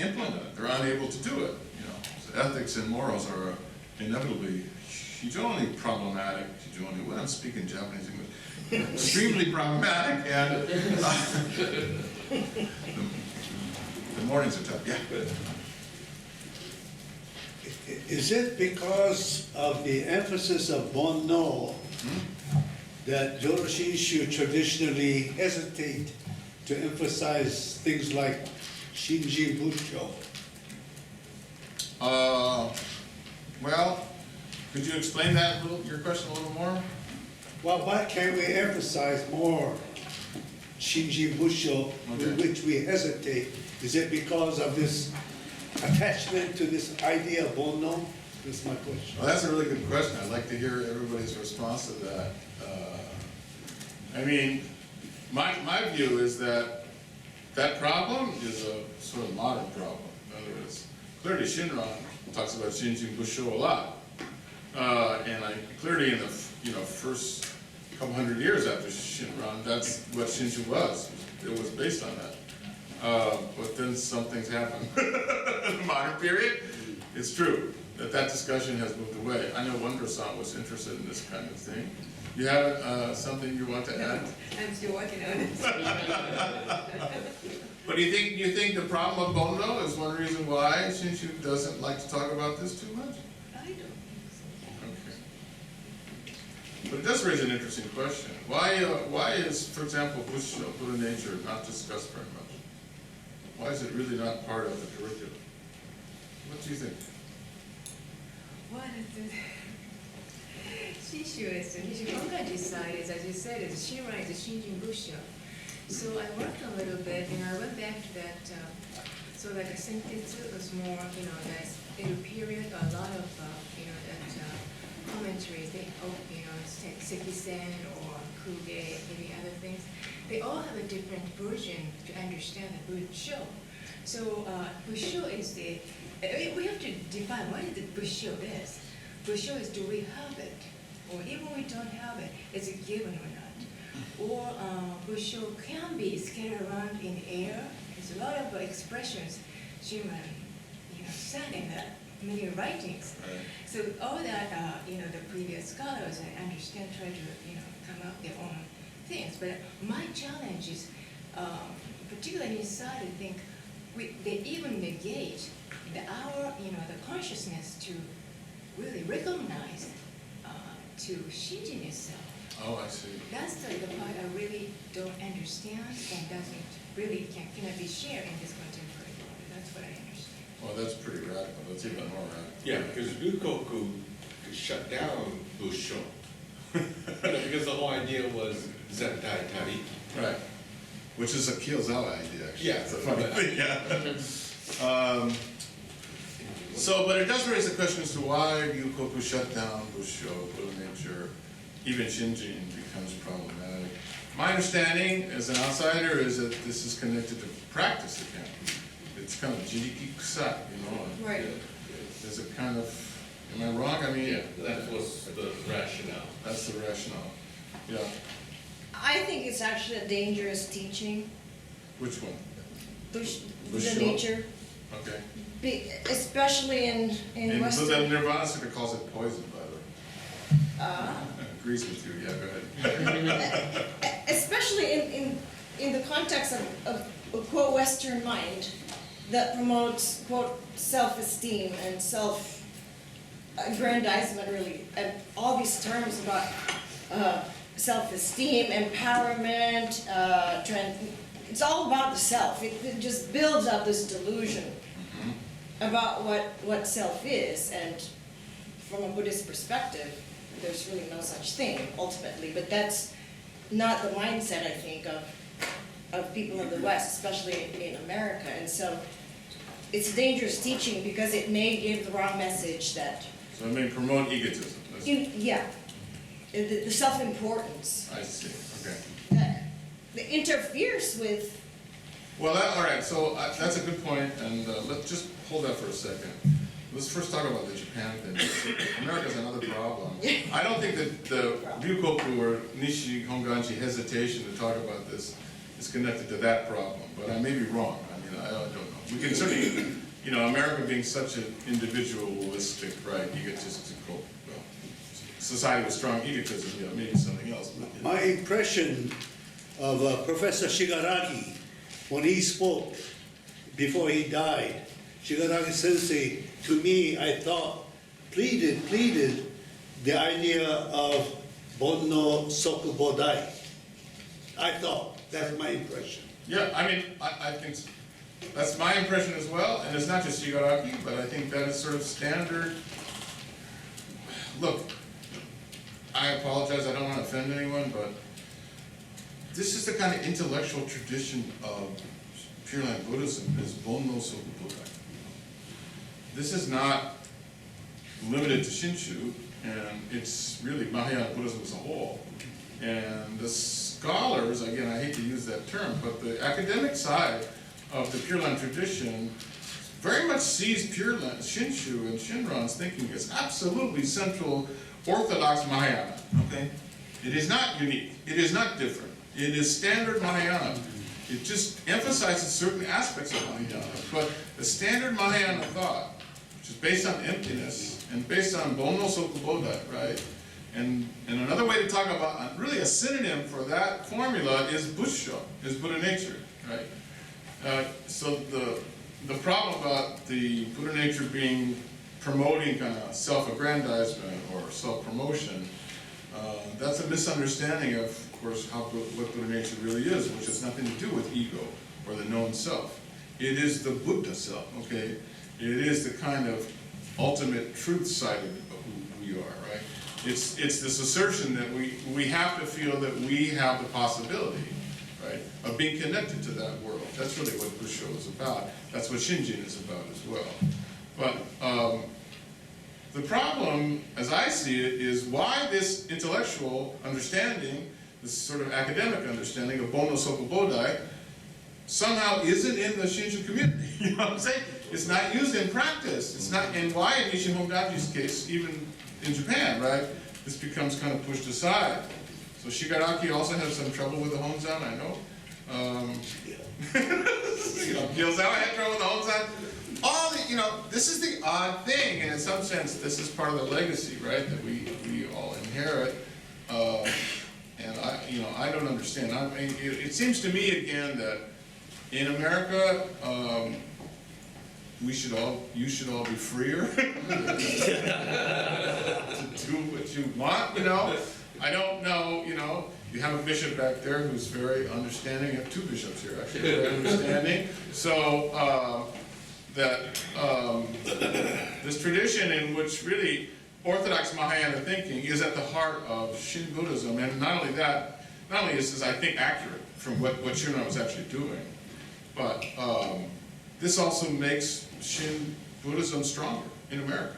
implement it. They're unable to do it. You know, so ethics and morals are inevitably problematic. Well, I'm speaking Japanese English. Extremely problematic, and the mornings are tough. Yeah. Is it because of the emphasis of Bonno that Jodo Shinshu traditionally hesitate to emphasize things like Shinji Busho? Well, could you explain that your question a little more? Well, why can't we emphasize more Shinji Busho, with which we hesitate? Is it because of this attachment to this idea of Bonno? That's my question. Well, that's a really good question. I'd like to hear everybody's response to that. I mean, my view is that problem is a sort of modern problem. In other words, clearly Shinran talks about Shinji Busho a lot. And clearly in the first couple hundred years after Shinran, that's what Shinshu was. It was based on that. But then some things happened. In the modern period, it's true that discussion has moved away. I know Wondra-san was interested in this kind of thing. You have something you want to add? I'm still working on it. But do you think the problem of Bonno is one reason why Shinshu doesn't like to talk about this too much? I don't think so. Okay. But it does raise an interesting question. Why is, for example, Busho, Buddha nature, not discussed very much? Why is it really not part of the curriculum? What do you think? What is it? Shishu is, Nishikongaji side is, as you said, Shinran is Shinjin Busho. So I worked a little bit, and I went back to that, so like a Sentetsu was more, that in a period, a lot of, that commentaries, Seki-sen or Kuge, maybe other things, they all have a different version to understand the Busho. So Busho is we have to define what the Busho is. Busho is, do we have it? Or even we don't have it, is it given or not? Or Busho can be scattered around in air. There's a lot of expressions Shinran said in many writings. Right. So all that, the previous scholars, I understand, try to, come up with their own things. But my challenge is, particularly inside, I think, they even negate the consciousness to really recognize to Shinjin itself. Oh, I see. That's the part I really don't understand and cannot be shared in this contemporary world. That's what I understand. Well, that's pretty radical. That's even more radical. Yeah, because Ryukoku shut down Busho. Because the whole idea was Zentai Tari. Right. Which is a Kiyosawa idea, actually. Yeah. It's a funny thing, yeah. But it does raise the question as to why Ryukoku shut down Busho, Buddha nature, even Shinjin becomes problematic. My understanding as an outsider is that this is connected to practice again. It's kind of jiriki kusai, Right. There's a kind of, am I wrong? I mean, Yeah, that was the rationale. that's the rationale. Yeah. I think it's actually a dangerous teaching. Which one? Buddha nature, Okay. especially in And so Western. that Nirvana Sutta calls it poison, by the way. Agrees with you, yeah, go ahead. Especially in the context of a quote Western mind that promotes quote self-esteem and self-aggrandizement, really, and all these terms about self-esteem, empowerment, it's all about the self. It just builds up this delusion about what self is, and from a Buddhist perspective, there's really no such thing ultimately, but that's not the mindset, I think, of people in the West, especially in America. And so it's dangerous teaching because it may give the wrong message that, So it may promote egotism. the self-importance I see, okay. that interferes with. Well, all right, so that's a good point, and let's just hold that for a second. Let's first talk about the Japan thing. America's another problem. I don't think that the Ryukoku or Nishi Honganji hesitation to talk about this is connected to that problem, but I may be wrong. I mean, I don't know. We can certainly, America being such an individualistic, right, egotistical, well, society with strong egotism, maybe something else. But, My impression of Professor Shigaraki, when he spoke before he died, Shigaraki Sensei, to me, I thought, pleaded the idea of Bonno Soku Bodai. I thought, that's my impression. Yeah, I mean, I think that's my impression as well, and it's not just Shigaraki, but I think that is sort of standard. Look, I apologize, I don't want to offend anyone, but this is the kind of intellectual tradition of Pure Land Buddhism, is Bonno Soku Bodai. This is not limited to Shinshu, and it's really Mahayana Buddhism as a whole. And the scholars, again, I hate to use that term, but the academic side of the Pure Land tradition very much sees Pure Land, Shinshu and Shinran's thinking as absolutely central orthodox Mahayana, okay? It is not unique, it is not different, it is standard Mahayana. It just emphasizes certain aspects of Mahayana, but the standard Mahayana thought, which is based on emptiness and based on Bonno Soku Bodai, right? And another way to talk about, really a synonym for that formula is Buddhism, is Buddha nature, right? So the problem about the Buddha nature being promoting kind of self-aggrandizement or self-promotion, that's a misunderstanding of course, what Buddha nature really is, which has nothing to do with ego or the known self. It is the Buddha self, okay? It is the kind of ultimate truth side of who we are, right? It's this assertion that we have to feel that we have the possibility, right, of being connected to that world. That's really what Busho is about. That's what Shinjin is about as well. But the problem, as I see it, is why this intellectual understanding, this sort of academic understanding of Bonno Soku Bodai, somehow isn't in the Shinshu community. You know what I'm saying? It's not used in practice. It's not, and why in Nishi Hongaji's case, even in Japan, right, this becomes kind of pushed aside. So Shigaraki also has some trouble with the Honzan, I know. Kyozawa had trouble with the Honzan. All the, this is the odd thing, and in some sense, this is part of the legacy, right, that we all inherit. And I don't understand. I mean, it seems to me again that in America, you should all be freer to do what you want. I don't know. You have a bishop back there who's very understanding. You have two bishops here actually, very understanding. So this tradition in which really Orthodox Mahayana thinking is at the heart of Shin Buddhism, and not only is this, I think, accurate from what Shinran was actually doing, but this also makes Shin Buddhism stronger in America.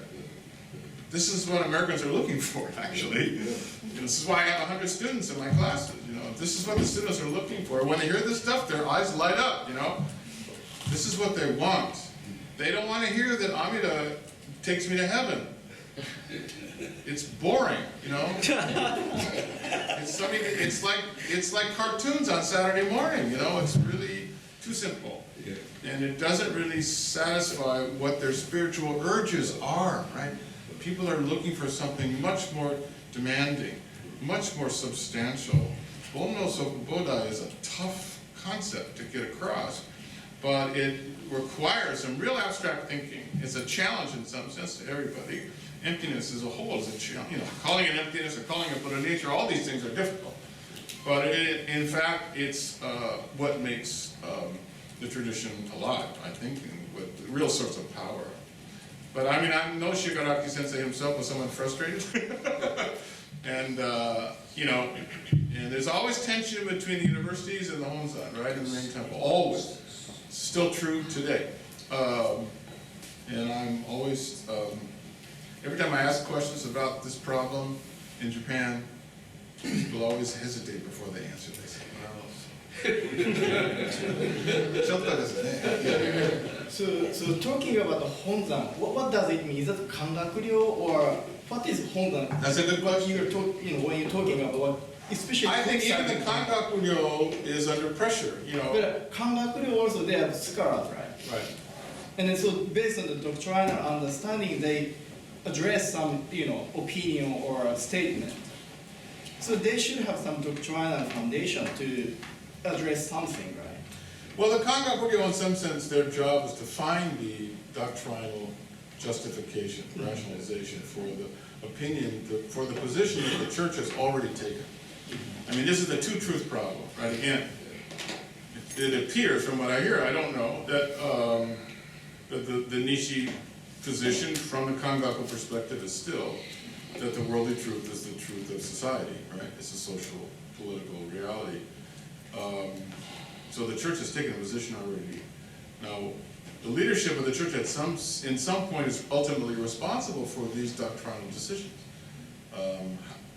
This is what Americans are looking for, actually. This is why I have 100 students in my classes. This is what the students are looking for. When they hear this stuff, their eyes light up. This is what they want. They don't want to hear that Amida takes me to heaven. It's boring, It's like cartoons on Saturday morning, It's really too simple. and it doesn't really satisfy what their spiritual urges are, right? People are looking for something much more demanding, much more substantial. Bonno Soku Bodai is a tough concept to get across, but it requires some real abstract thinking. It's a challenge in some sense to everybody. Emptiness as a whole is a challenge. You know, calling it emptiness or calling it Buddha nature, all these things are difficult. But in fact, it's what makes the tradition alive, I think, and with the real source of power. But I mean, I know Shigaraki Sensei himself was somewhat frustrated. And, you know, and there's always tension between the universities and the Honzan, right, in the main temple, always. Still true today. And I'm always, every time I ask questions about this problem in Japan, people always hesitate before they answer. They say, So talking about the Honzan, what does it mean? Is that Kangakuryo or what is Honzan? That's a good question. When you're talking about what, especially I think even the Kangakuryo is under pressure, you know. But Kangakuryo also they have scholars, right? Right. And then so based on the doctrinal understanding, they address some, opinion or a statement. So they should have some doctrinal foundation to address something, right? Well, the Kangakuryo, in some sense, their job is to find the doctrinal justification, rationalization for the opinion, for the position that the church has already taken. I mean, this is the two-truth problem, right? Again, it appears from what I hear, I don't know, that the Nishi position from the Kangaku perspective is still that the worldly truth is the truth of society, right? It's a social, political reality. So the church has taken a position already. Now, the leadership of the church in some point is ultimately responsible for these doctrinal decisions.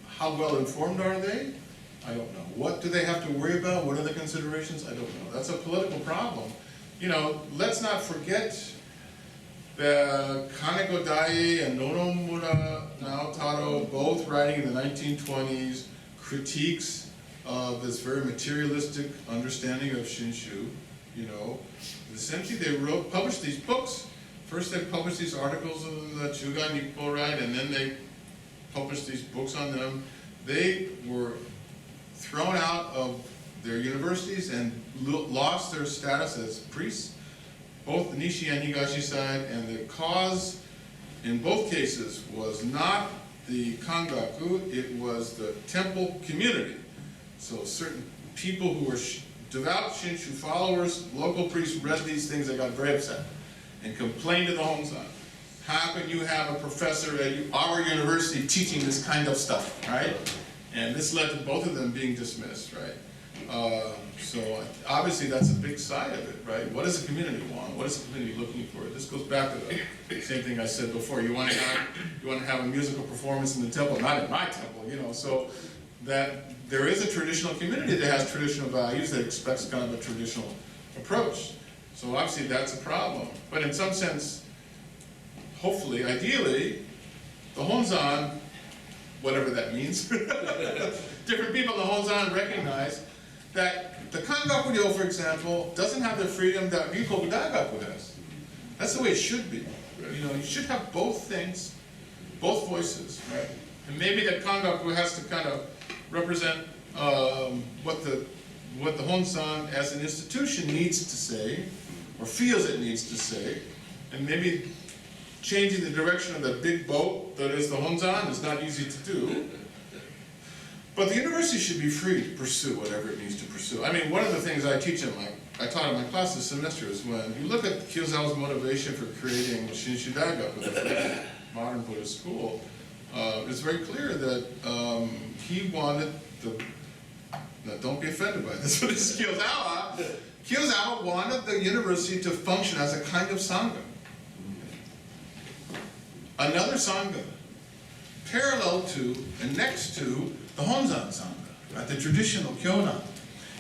How well informed are they? I don't know. What do they have to worry about? What are the considerations? I don't know. That's a political problem. You know, let's not forget that Kaneko Dai and Nonomura Naotaro, both writing in the 1920s, critiques of this very materialistic understanding of Shinshu. You know, essentially they published these books. First they published these articles in the Chugai Nippo, right, and then they published these books on them. They were thrown out of their universities and lost their status as priests, both the Nishi and Higashi side, and the cause in both cases was not the Kangaku, it was the temple community. So certain people who were devout Shinshu followers, local priests read these things, they got very upset and complained to the Honzan. How can you have a professor at our university teaching this kind of stuff, right? And this led to both of them being dismissed, right? So obviously that's a big side of it, right? What does the community want? What is the community looking for? This goes back to the same thing I said before. You want to have a musical performance in the temple, not in my temple, you know. So that there is a traditional community that has traditional values that expects kind of a traditional approach. So obviously that's a problem. But in some sense, hopefully, ideally, the Honzan, whatever that means, different people in the Honzan recognize that the Kangakuryo, for example, doesn't have the freedom that Ryukoku Daigaku has. That's the way it should be. You know, you should have both things, both voices, right? And maybe that Kangaku has to kind of represent what the Honzan as an institution needs to say, or feels it needs to say, and maybe changing the direction of the big boat that is the Honzan is not easy to do. But the university should be free to pursue whatever it needs to pursue. I mean, one of the things I taught in my class this semester is when you look at Kyozawa's motivation for creating Shinshu Daigaku, the modern Buddhist school, it's very clear that he wanted now don't be offended by this, but it's Kyozawa. Kyozawa wanted the university to function as a kind of Sangha. Another Sangha, parallel to and next to the Honzan Sangha, right, the traditional Kyonan.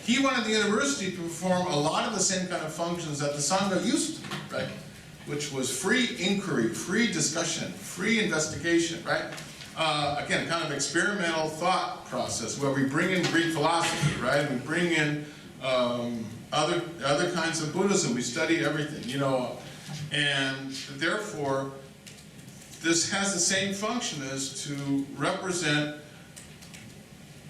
He wanted the university to perform a lot of the same kind of functions that the Sangha used to, right? Which was free inquiry, free discussion, free investigation, right? Again, kind of experimental thought process where we bring in Greek philosophy, right? We bring in other kinds of Buddhism. We study everything, you know, and therefore, this has the same function as to represent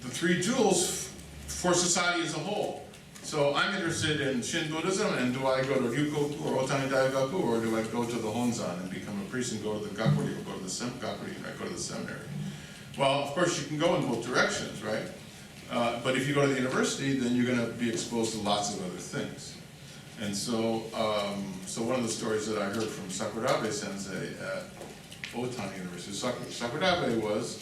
the three jewels for society as a whole. So I'm interested in Shin Buddhism, and do I go to Ryukoku or Otani Daigaku, or do I go to the Honzan and become a priest and go to the Gakuri, or go to the Gakuri and I go to the seminary? Well, of course, you can go in both directions, right? But if you go to the university, then you're going to be exposed to lots of other things. And so, so one of the stories that I heard from Sakurabe Sensei at Otani University, Sakurabe was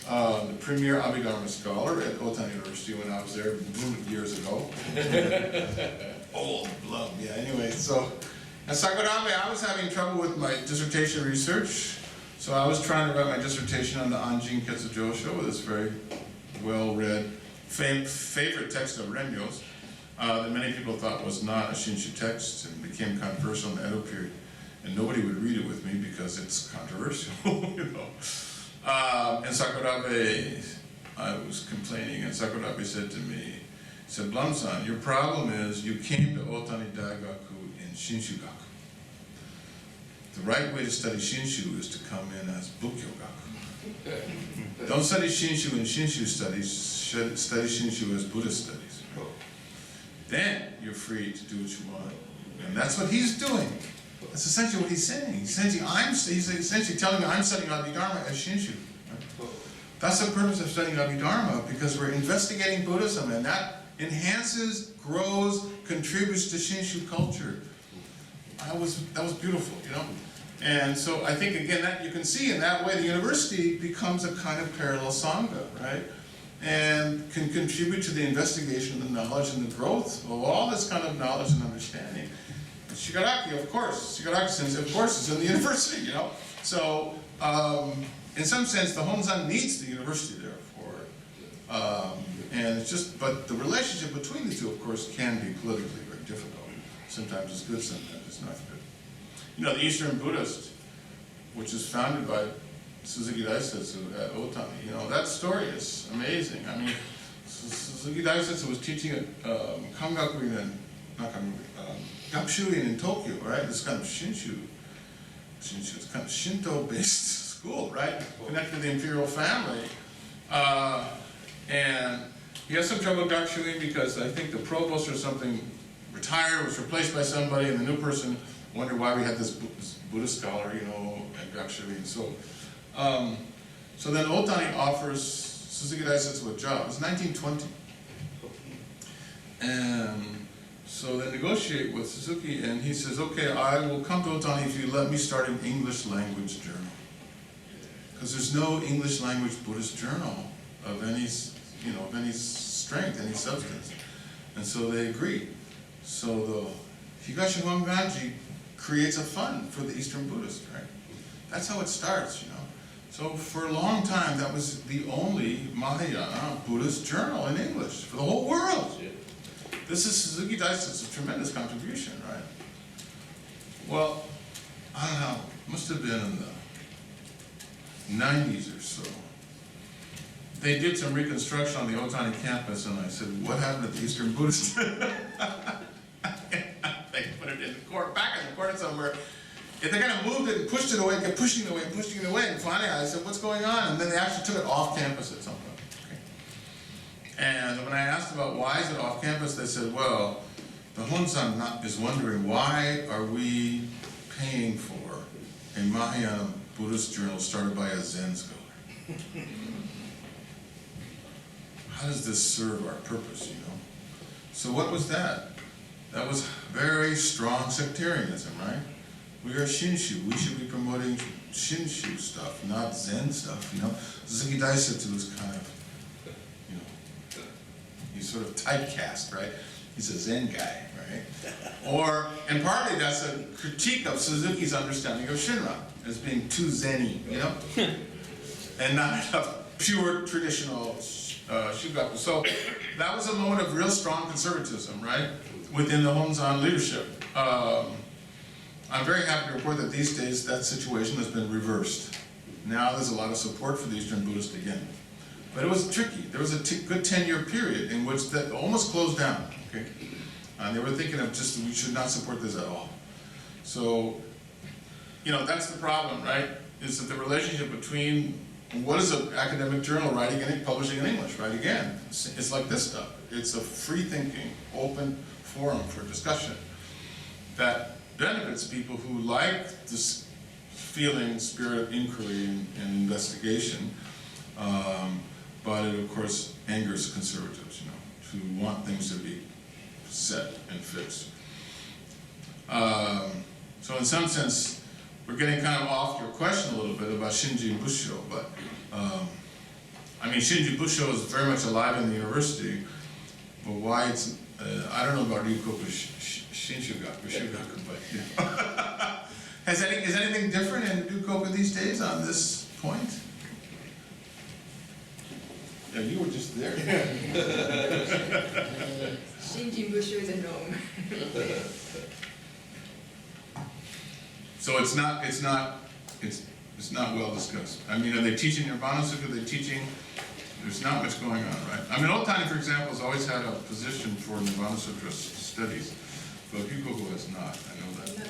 the premier Abhidharma scholar at Otani University when I was there years ago. Old Blum, yeah, anyway, so at Sakurabe, I was having trouble with my dissertation research, so I was trying to write my dissertation on the Anjin Ketsu Josho, this very well-read, favorite text of Renyo's, that many people thought was not a Shinshu text and became controversial in the Edo period. And nobody would read it with me because it's controversial, you know. And Sakurabe, I was complaining, and Sakurabe said to me, he said, Blum-san, your problem is you came to Otani Daigaku in Shinshu-gaku. The right way to study Shinshu is to come in as Bukkyo-gaku. Don't study Shinshu in Shinshu studies, study Shinshu as Buddhist studies. Then you're free to do what you want. And that's what he's doing. That's essentially what he's saying. He's essentially telling me I'm studying Abhidharma as Shinshu. Right? That's the purpose of studying Abhidharma, because we're investigating Buddhism, and that enhances, grows, contributes to Shinshu culture. That was beautiful, you know? And so I think, again, that you can see in that way the university becomes a kind of parallel Sangha, right? And can contribute to the investigation of the knowledge and the growth of all this kind of knowledge and understanding. Shigaraki, of course, Shigaraki Sensei, of course, is in the university, you know? So, in some sense, the Honzan needs the university there for it. And it's just, but the relationship between the two, of course, can be politically very difficult. Sometimes it's good, sometimes it's not good. You know, the Eastern Buddhist, which is founded by Suzuki Daisetsu at Otani, you know, that story is amazing. I mean, Suzuki Daisetsu was teaching at Kangakuin Gakushuin in Tokyo, right? This kind of Shinshu, it's kind of Shinto-based school, right? Connected to the imperial family. And he has some trouble with Gakushuin because I think the provost or something retired, was replaced by somebody, and the new person wondered why we had this Buddhist scholar, you know, at Gakushuin. So then Otani offers Suzuki Daisetsu a job. It was 1920. And so they negotiate with Suzuki, and he says, okay, I will come to Otani if you let me start an English language journal. Because there's no English language Buddhist journal of any, you know, of any strength, any substance. And so they agree. So the Higashi Honganji creates a fund for the Eastern Buddhist, right? That's how it starts, you know. So for a long time, that was the only Mahayana Buddhist journal in English for the whole world. This is Suzuki Daisetsu's tremendous contribution, right? Well, I don't know, must have been in the 90s or so. They did some reconstruction on the Otani campus, and I said, what happened to the Eastern Buddhist? They put it in the corner, back in the corner somewhere. If they kind of moved it and pushed it away, kept pushing it away and pushing it away, and finally I said, what's going on? And then they actually took it off campus at some point. And when I asked about why is it off campus, they said, well, the Honzan is wondering, why are we paying for a Mahayana Buddhist journal started by a Zen scholar? How does this serve our purpose, you know? So what was that? That was very strong sectarianism, right? We are Shinshu. We should be promoting Shinshu stuff, not Zen stuff, you know? Suzuki Daisetsu was kind of, you know, he's sort of typecast, right? He's a Zen guy, right? And partly that's a critique of Suzuki's understanding of Shinran as being too Zen-y, you know? And not enough pure traditional Shugaku. So that was a moment of real strong conservatism, right? Within the Honzan leadership. I'm very happy to report that these days that situation has been reversed. Now there's a lot of support for the Eastern Buddhist again. But it was tricky. There was a good 10-year period in which that almost closed down. Okay? And they were thinking of just, we should not support this at all. So, you know, that's the problem, right? Is that the relationship between what is an academic journal writing and publishing in English, right? Again, it's like this stuff. It's a free-thinking, open forum for discussion that benefits people who like this feeling, spirit of inquiry and investigation, but it of course angers conservatives, you know, who want things to be set and fixed. So in some sense, we're getting kind of off your question a little bit about Shinji Busho, but I mean, Shinji Busho is very much alive in the university, but why it's, I don't know about Ryukoku Shinshugaku, but yeah. Is anything different in Ryukoku these days on this point? Yeah, you were just there. Shinjin Busho is a norm. So it's not well discussed. I mean, are they teaching Nirvana Sukha? Are they teaching? There's not much going on, right? I mean, Otani, for example, has always had a position for Nirvana Sutra studies, but Ryukoku has not. I know that.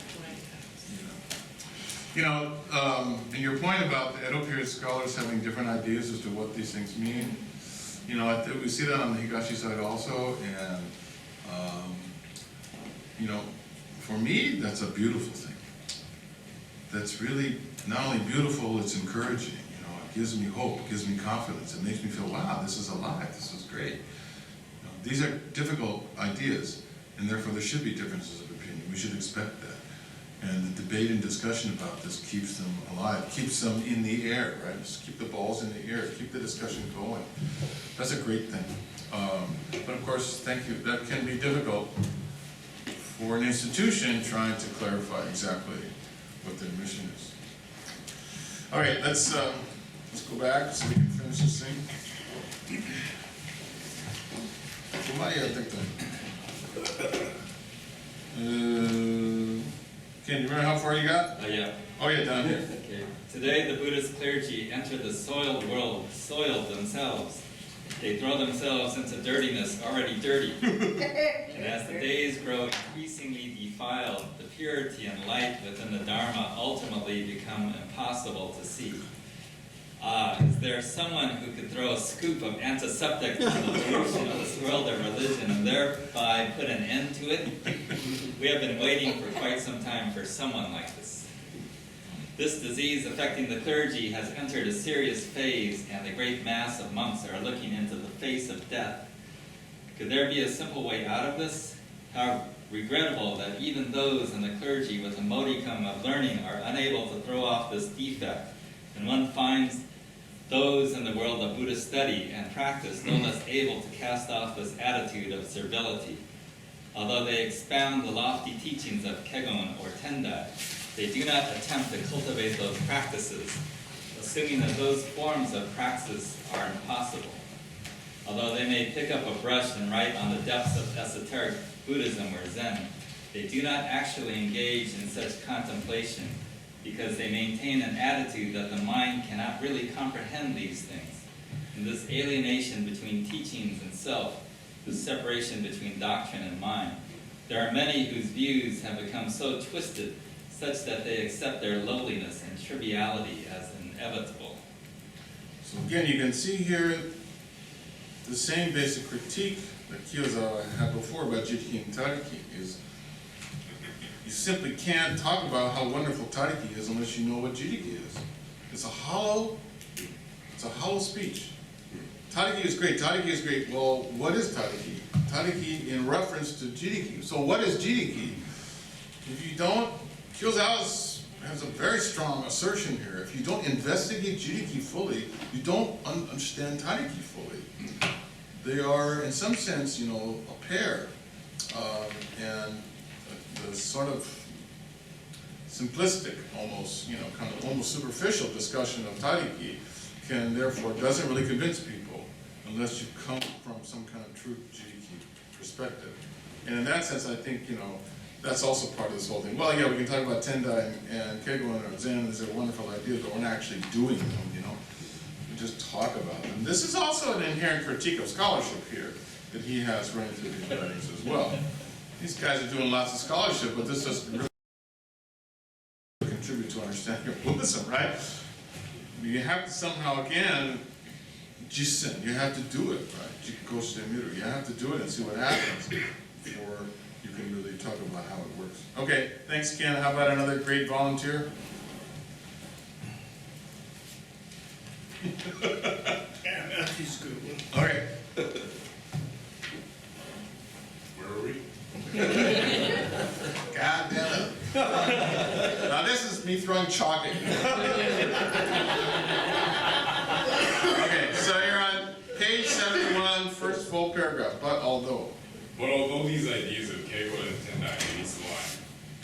You know, and your point about the Edo period scholars having different ideas as to what these things mean, you know, we see that on the Higashi side also, and you know, for me, that's a beautiful thing. That's really not only beautiful, it's encouraging. You know, it gives me hope, it gives me confidence. It makes me feel, wow, this is alive, this is great. You know, these are difficult ideas, and therefore there should be differences of opinion. We should expect that. And the debate and discussion about this keeps them alive, keeps them in the air, right? Just keep the balls in the air, keep the discussion going. That's a great thing. But of course, thank you, that can be difficult for an institution trying to clarify exactly what their mission is. All right, let's go back so we can finish this thing. Ken, do you remember how far you got? Yeah. Oh yeah, down here. Okay. Today, the Buddhist clergy enter the soiled world, soiled themselves. They throw themselves into dirtiness already dirty. And as the days grow increasingly defiled, the purity and light within the Dharma ultimately become impossible to see. Is there someone who could throw a scoop of antiseptic on the pollution of this world of religion and thereby put an end to it? We have been waiting for quite some time for someone like this. This disease affecting the clergy has entered a serious phase, and the great mass of monks are looking into the face of death. Could there be a simple way out of this? How regrettable that even those in the clergy with a modicum of learning are unable to throw off this defect, and one finds those in the world of Buddhist study and practice no less able to cast off this attitude of servility. Although they expound the lofty teachings of Kegon or Tendai, they do not attempt to cultivate those practices, assuming that those forms of praxis are impossible. Although they may pick up a brush and write on the depths of esoteric Buddhism or Zen, they do not actually engage in such contemplation because they maintain an attitude that the mind cannot really comprehend these things. In this alienation between teachings and self, this separation between doctrine and mind, there are many whose views have become so twisted such that they accept their lowliness and triviality as inevitable. So again, you can see here the same basic critique that Kiyozawa had before about Jiki and Tariki is you simply can't talk about how wonderful Tariki is unless you know what Jiriki is. It's a hollow speech. Tariki is great, Tariki is great. Well, what is Tariki? Tariki in reference to Jiriki. So what is Jiriki? If you don't, Kiyozawa has a very strong assertion here. If you don't investigate Jiriki fully, you don't understand Tariki fully. They are, in some sense, you know, a pair. And the sort of simplistic, almost, you know, kind of almost superficial discussion of Tariki doesn't really convince people unless you come from some kind of true Jiriki perspective. And in that sense, I think, you know, that's also part of this whole thing. Well, yeah, we can talk about Tendai and Kegon or Zen, these are wonderful ideas, but we're not actually doing them, you know. We just talk about them. This is also an inherent critique of scholarship here that he has running through these writings as well. these guys are doing lots of scholarship, but this doesn't really contribute to understanding of Buddhism, right? You have to somehow, again, jisen, you have to do it, right? You have to do it and see what happens before you can really talk about how it works. Okay, thanks, Ken. How about another great volunteer? Yeah, Matthew's a good one. All right. Where are we? God damn it. Now this is me throwing chalk at you. Okay, so you're on page 71, first full paragraph. But although these ideas of Keigo and Tendai may be sublime,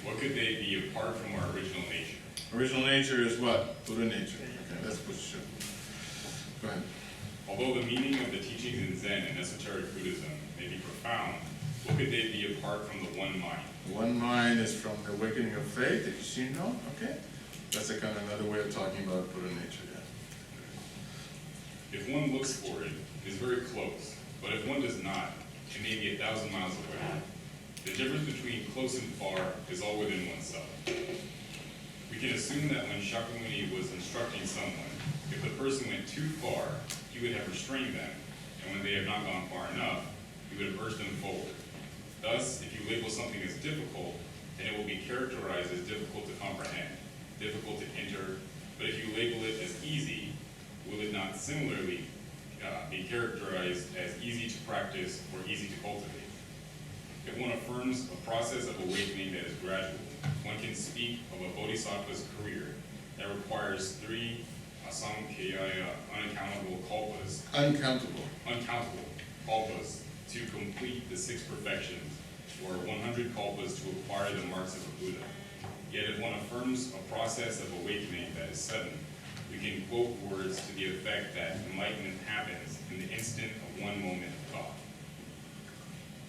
what could they be apart from our original nature? original nature is what? Buddha nature. Okay, that's Buddhist. Go ahead. Although the meaning of the teachings in Zen and esoteric Buddhism may be profound, what could they be apart from the one mind? One mind is from the awakening of faith, if you see, no? Okay. That's a kind of another way of talking about Buddha nature, yeah. If one looks for it, it is very close, but if one does not, it may be 1,000 miles away. The difference between close and far is all within oneself. We can assume that when Shakyamuni was instructing someone, if the person went too far, he would have restrained them, and when they have not gone far enough, he would have urged them forward. Thus, if you label something as difficult, then it will be characterized as difficult to comprehend, difficult to enter, but if you label it as easy, will it not similarly be characterized as easy to practice or easy to cultivate? If one affirms a process of awakening that is gradual, one can speak of a bodhisattva's career that requires 3 asamkhya unaccountable kalpas, uncountable kalpas to complete the 6 perfections, or 100 kalpas to acquire the marks of a Buddha. Yet if one affirms a process of awakening that is sudden, we can quote words to the effect that enlightenment happens in the instant of one moment of thought.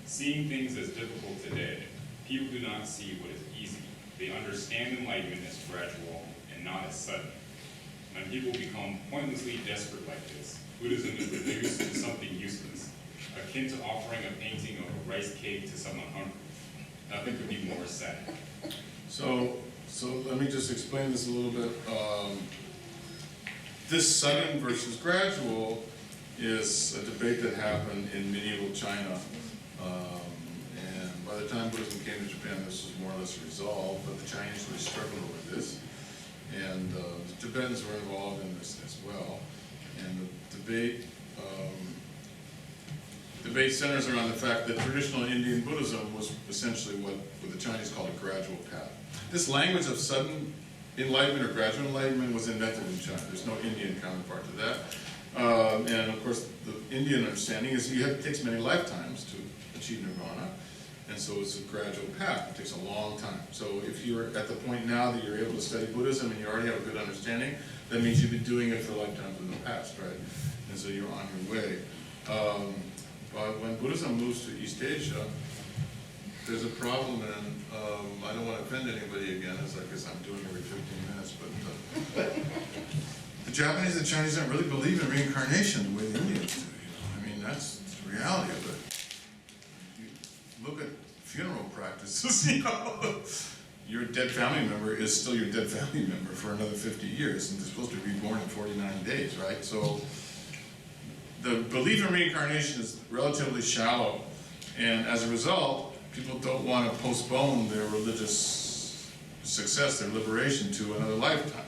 Seeing things as difficult today, people do not see what is easy. They understand enlightenment as gradual and not as sudden. When people become pointlessly desperate like this, Buddhism is reduced to something useless, akin to offering a painting of a rice cake to someone hungry. Nothing could be more sad. So let me just explain this a little bit. This sudden versus gradual is a debate that happened in medieval China. And by the time Buddhism came to Japan, this was more or less resolved, but the Chinese really struggled with this. And the Tibetans were involved in this as well. And the debate centers around the fact that traditional Indian Buddhism was essentially what the Chinese called a gradual path. This language of sudden enlightenment or gradual enlightenment was invented in China. There's no Indian counterpart to that. And of course, the Indian understanding is it takes many lifetimes to achieve nirvana. And so it's a gradual path. It takes a long time. So if you're at the point now that you're able to study Buddhism and you already have a good understanding, that means you've been doing it for lifetimes in the past, right? And so you're on your way. But when Buddhism moves to East Asia, there's a problem, and I don't want to offend anybody again, as I guess I'm doing every 15 minutes, but the Japanese and Chinese don't really believe in reincarnation the way the Indians do. I mean, that's the reality of it. You look at funeral practices, your dead family member is still your dead family member for another 50 years, and they're supposed to be born in 49 days, right? So the belief in reincarnation is relatively shallow, and as a result, people don't want to postpone their religious success, their liberation, to another lifetime.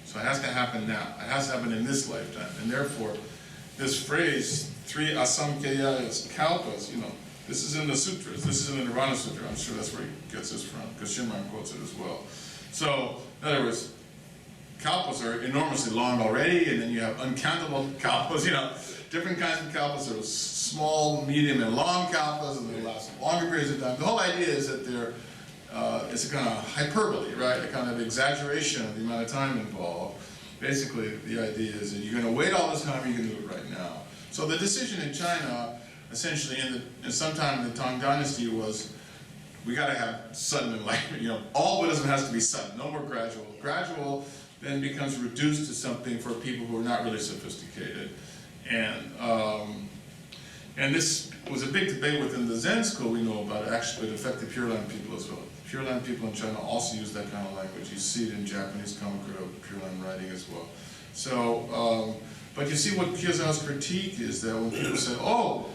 So it has to happen now. It has to happen in this lifetime. And therefore, this phrase, 3 asamkhya kalpas, this is in the sutras. This is in the Nirvana Sutra. I'm sure that's where he gets this from, because Shimran quotes it as well. So, in other words, kalpas are enormously long already, and then you have uncountable kalpas, different kinds of kalpas. There are small, medium, and long kalpas, and they last longer periods of time. The whole idea is that it's a kind of hyperbole, right? A kind of exaggeration of the amount of time involved. Basically, the idea is that you're going to wait all this time, or you can do it right now. So the decision in China, essentially, in sometime in the Tang Dynasty, was we got to have sudden enlightenment. All Buddhism has to be sudden, no more gradual. Gradual then becomes reduced to something for people who are not really sophisticated. And And this was a big debate within the Zen school we know about, actually, but it affected Pure Land people as well. Pure Land people in China also use that kind of language. You see it in Japanese Kamakura Pure Land writing as well. So, but you see what Kyozawa's critique is that when people say, oh,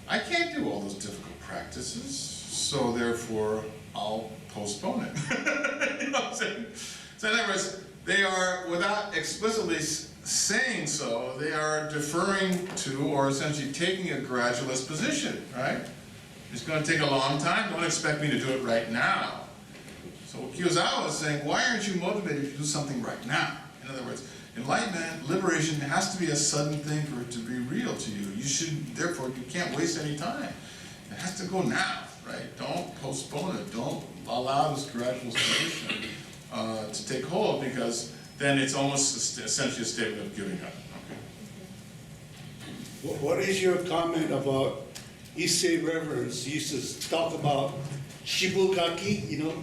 I can't do all those difficult practices, so therefore I'll postpone it. You know what I'm saying? So in other words, they are, without explicitly saying so, they are deferring to, or essentially taking a gradualist position, right? It's going to take a long time. Don't expect me to do it right now. So Kyozawa is saying, why aren't you motivated to do something right now? In other words, enlightenment, liberation has to be a sudden thing for it to be real to you. You should, therefore, you can't waste any time. It has to go now, right? Don't postpone it. Don't allow this gradual position to take hold, because then it's almost essentially a statement of giving up. Okay. What is your comment about Issei reverence used to talk about shibugaki, you know,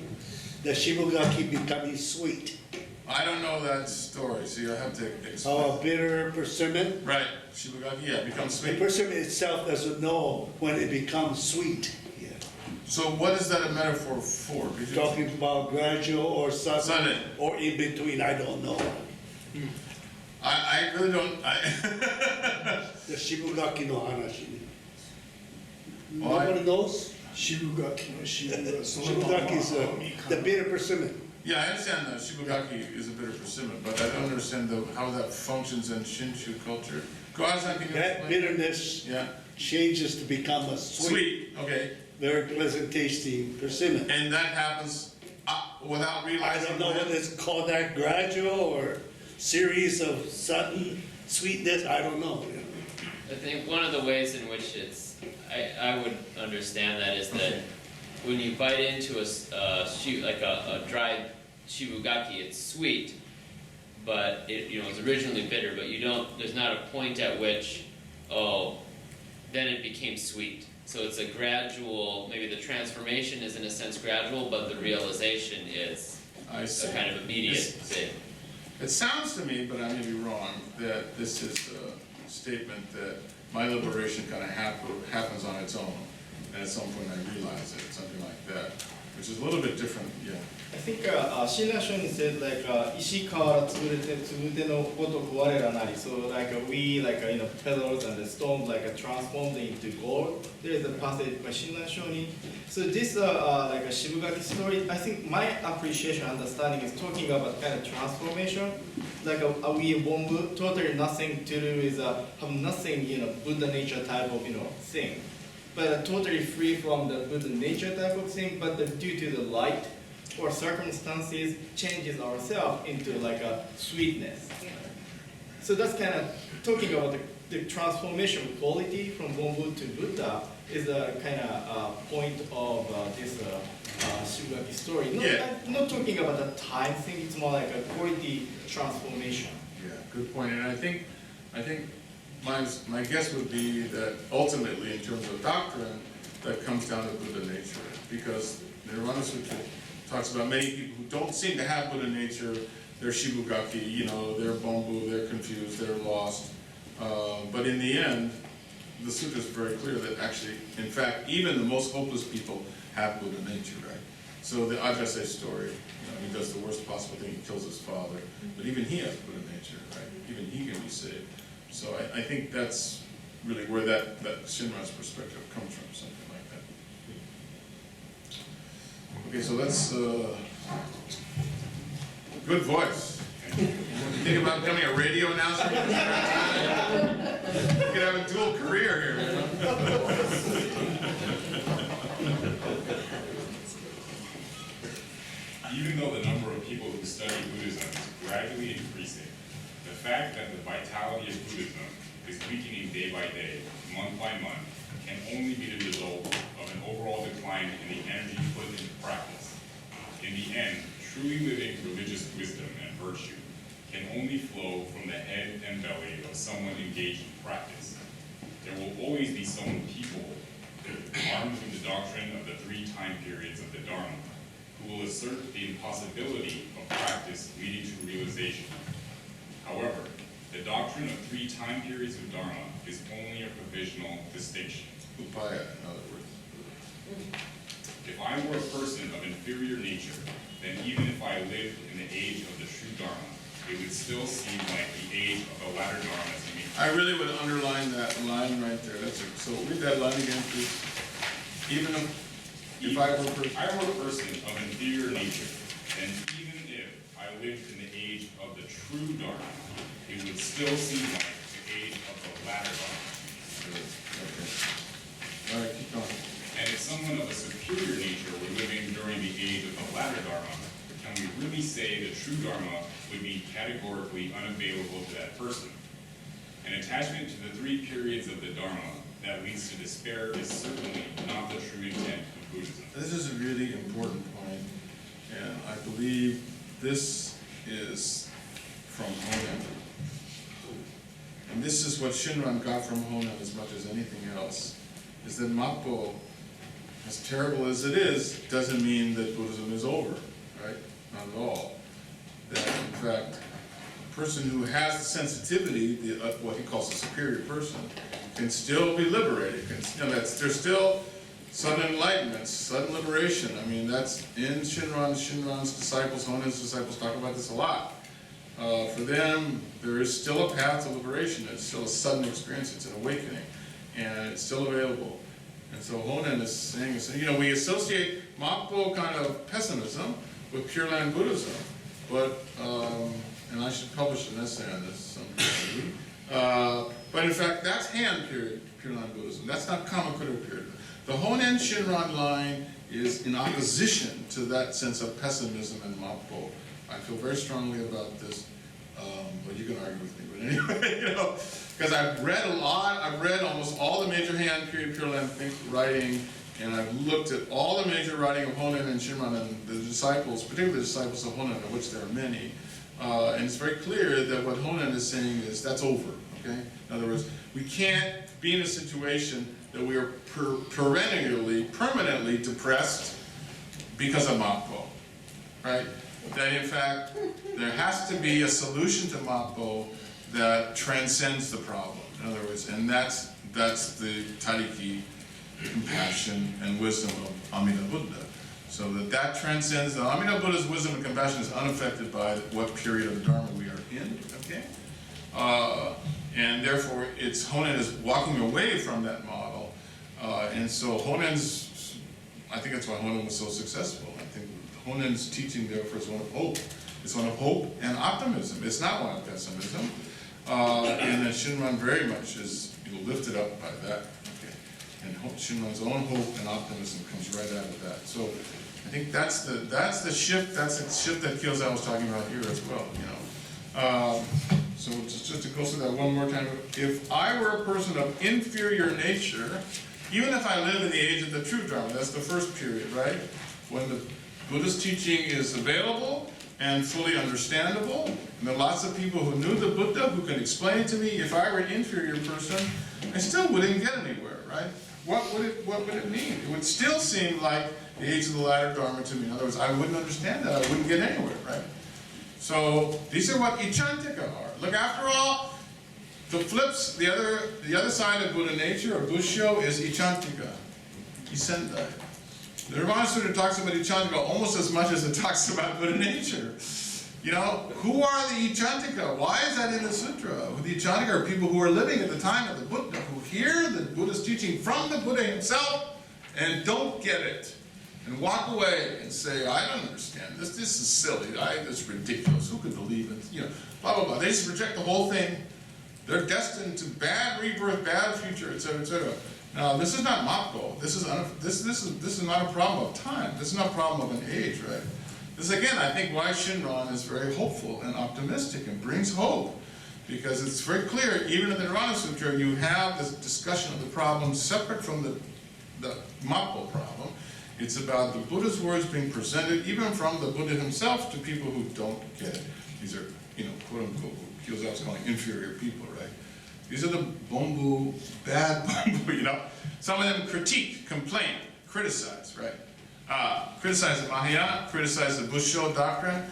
the shibugaki becoming sweet? I don't know that story, so you have to explain. How a bitter persimmon, Right, shibugaki, yeah, becomes the sweet. persimmon itself doesn't know when it becomes sweet. Yeah. So what is that a metaphor for? Could you- Talking about gradual or sudden, Sudden. or in between, I don't know. I really don't, The shibugaki no hanashi. Well, I- Nobody knows? Shibugaki no shibuga, Shibugaki is the bitter persimmon. Yeah, I understand that shibugaki is a bitter persimmon, but I don't understand how that functions in Shinshu culture. Go-san, can you That explain? bitterness Yeah, changes to become a sweet, okay. very pleasant tasting persimmon. And that happens without I realizing. don't know whether it's called that gradual or series of sudden sweetness, I don't know. I think one of the ways in which I would understand that is that when you bite into a dried shibugaki, it's sweet, but it it's originally bitter. But there's not a point at which, then it became sweet. So it's a gradual. Maybe the transformation is in a sense gradual, but the realization is I see. a kind of immediate thing. It sounds to me, but I may be wrong, that this is a statement that my liberation kind of happens on its own, and at some point I realize it, something like that, which is a little bit different, yeah. I think Shinran Shonin said like 石から潰れてつぶてのごとく我らなり. So like we pillars and the stones transformed into gold. There is a passage by Shinran Shonin. So this like a Shibugaki story, I think my appreciation, understanding is talking about kind of transformation. Like we Wombu, totally nothing to do with have nothing Buddha nature type of thing, but totally free from the Buddha nature type of thing. But due to the light or circumstances, changes ourselves into like a sweetness. So that's kind of talking about the transformation quality from Wombu to Buddha is a kind of point of this Shibugaki story. I'm not talking about the time thing, it's more like a quality transformation. Yeah, good point. And I think my guess would be that ultimately, in terms of doctrine, that comes down to Buddha nature, because Nirvana Sutra talks about many people who don't seem to have Buddha nature. They're shibugaki, they're bombu, they're confused, they're lost. But in the end, the sutra is very clear that actually, in fact, even the most hopeless people have Buddha nature, right? So the Ajase story, he does the worst possible thing, he kills his father, but even he has Buddha nature, right? Even he can be saved. So I think that's really where that Shinran's perspective comes from, something like that. Okay, so that's good voice. You think about becoming a radio announcer? You could have a dual career here. Even though the number of people who study Buddhism is gradually increasing, the fact that the vitality of Buddhism is weakening day by day, month by month, can only be the result of an overall decline in the energy put into practice. In the end, truly living religious wisdom and virtue can only flow from the head and belly of someone engaged in practice. There will always be some people armed with the doctrine of the 3 time periods of the Dharma, who will assert the impossibility of practice leading to realization. However, the doctrine of 3 time periods of Dharma is only a provisional distinction. Upaya, in other words. If I were a person of inferior nature, then even if I lived in the age of the true Dharma, it would still seem like the age of the latter Dharma to me. I really would underline that line right there. So read that line again, please. Even if I were a person of inferior nature, then even if I lived in the age of the true Dharma, it would still seem like the age of the latter Dharma. Okay. All right, keep going. And if someone of a superior nature were living during the age of the latter Dharma, can we really say the true Dharma would be categorically unavailable to that person? An attachment to the three periods of the Dharma that leads to despair is certainly not the true intent of Buddhism. This is a really important point, and I believe this is from Honen. And this is what Shinran got from Honen as much as anything else, is that Mappo, as terrible as it is, doesn't mean that Buddhism is over, right? Not at all. That, in fact, a person who has the sensitivity, what he calls a superior person, can still be liberated. There's still sudden enlightenment, sudden liberation. I mean, that's in Shinran's disciples, Honen's disciples talk about this a lot. For them, there is still a path to liberation. It's still a sudden experience. It's an awakening, and it's still available. And so Honen is saying, you know, we associate Mappo kind of pessimism with Pure Land Buddhism, but, and I should publish an essay on this sometime. But in fact, that's Han period Pure Land Buddhism. That's not Kamakura period. The Honen Shinran line is in opposition to that sense of pessimism in Mappo. I feel very strongly about this, but you can argue with me, but anyway, you know, because I've read a lot, I've read almost all the major Han period Pure Land writing, and I've looked at all the major writing of Honen and Shinran and the disciples, particularly the disciples of Honen, of which there are many, and it's very clear that what Honen is saying is that's over, okay? In other words, we can't be in a situation that we are permanently depressed because of Mappo, right? That in fact, there has to be a solution to Mappo that transcends the problem. In other words, and that's the Tariki, compassion, and wisdom of Amida Buddha. So that transcends, the Amida Buddha's wisdom and compassion is unaffected by what period of the Dharma we are in, okay? And therefore, Honen is walking away from that model. And so Honen's, I think that's why Honen was so successful. I think Honen's teaching therefore is one of hope. It's one of hope and optimism. It's not one of pessimism. And then Shinran very much is lifted up by that. Okay. And Shinran's own hope and optimism comes right out of that. So I think that's the shift. That's the shift that Kyoza was talking about here as well. You know. So just to go through that one more time. If I were a person of inferior nature, even if I live in the age of the true Dharma, that's the first period, right? When the Buddhist teaching is available and fully understandable, and there are lots of people who knew the Buddha who can explain it to me. If I were an inferior person, I still wouldn't get anywhere, right? What would it mean? It would still seem like the age of the latter Dharma to me. In other words, I wouldn't understand that. I wouldn't get anywhere, right? So these are what Ichantika are. Look, after all, the other side of Buddha nature, or Bushyo, is Ichantika, Isendai. The Nirvana Sutra talks about Ichantika almost as much as it talks about Buddha nature. You know, who are the Ichantika? Why is that in the sutra? The Ichantika are people who are living at the time of the Buddha, who hear the Buddha's teaching from the Buddha himself and don't get it. And walk away and say, I don't understand. This is silly. This is ridiculous. Who could believe it? You know, blah, blah, blah. They just reject the whole thing. They're destined to bad rebirth, bad future, etc., etc. Now, this is not Mappo. This is not a problem of time. This is not a problem of an age, right? This, again, I think why Shinran is very hopeful and optimistic and brings hope. Because it's very clear, even in the Nirvana Sutra, you have this discussion of the problem separate from the Mappo problem. It's about the Buddha's words being presented, even from the Buddha himself, to people who don't get it. These are, you know, quote unquote, Kyoza was calling inferior people, right? These are the bombu, bad bombu, you know? Some of them critique, complain, criticize, right? Criticize the Mahayana, criticize the Bushyo doctrine,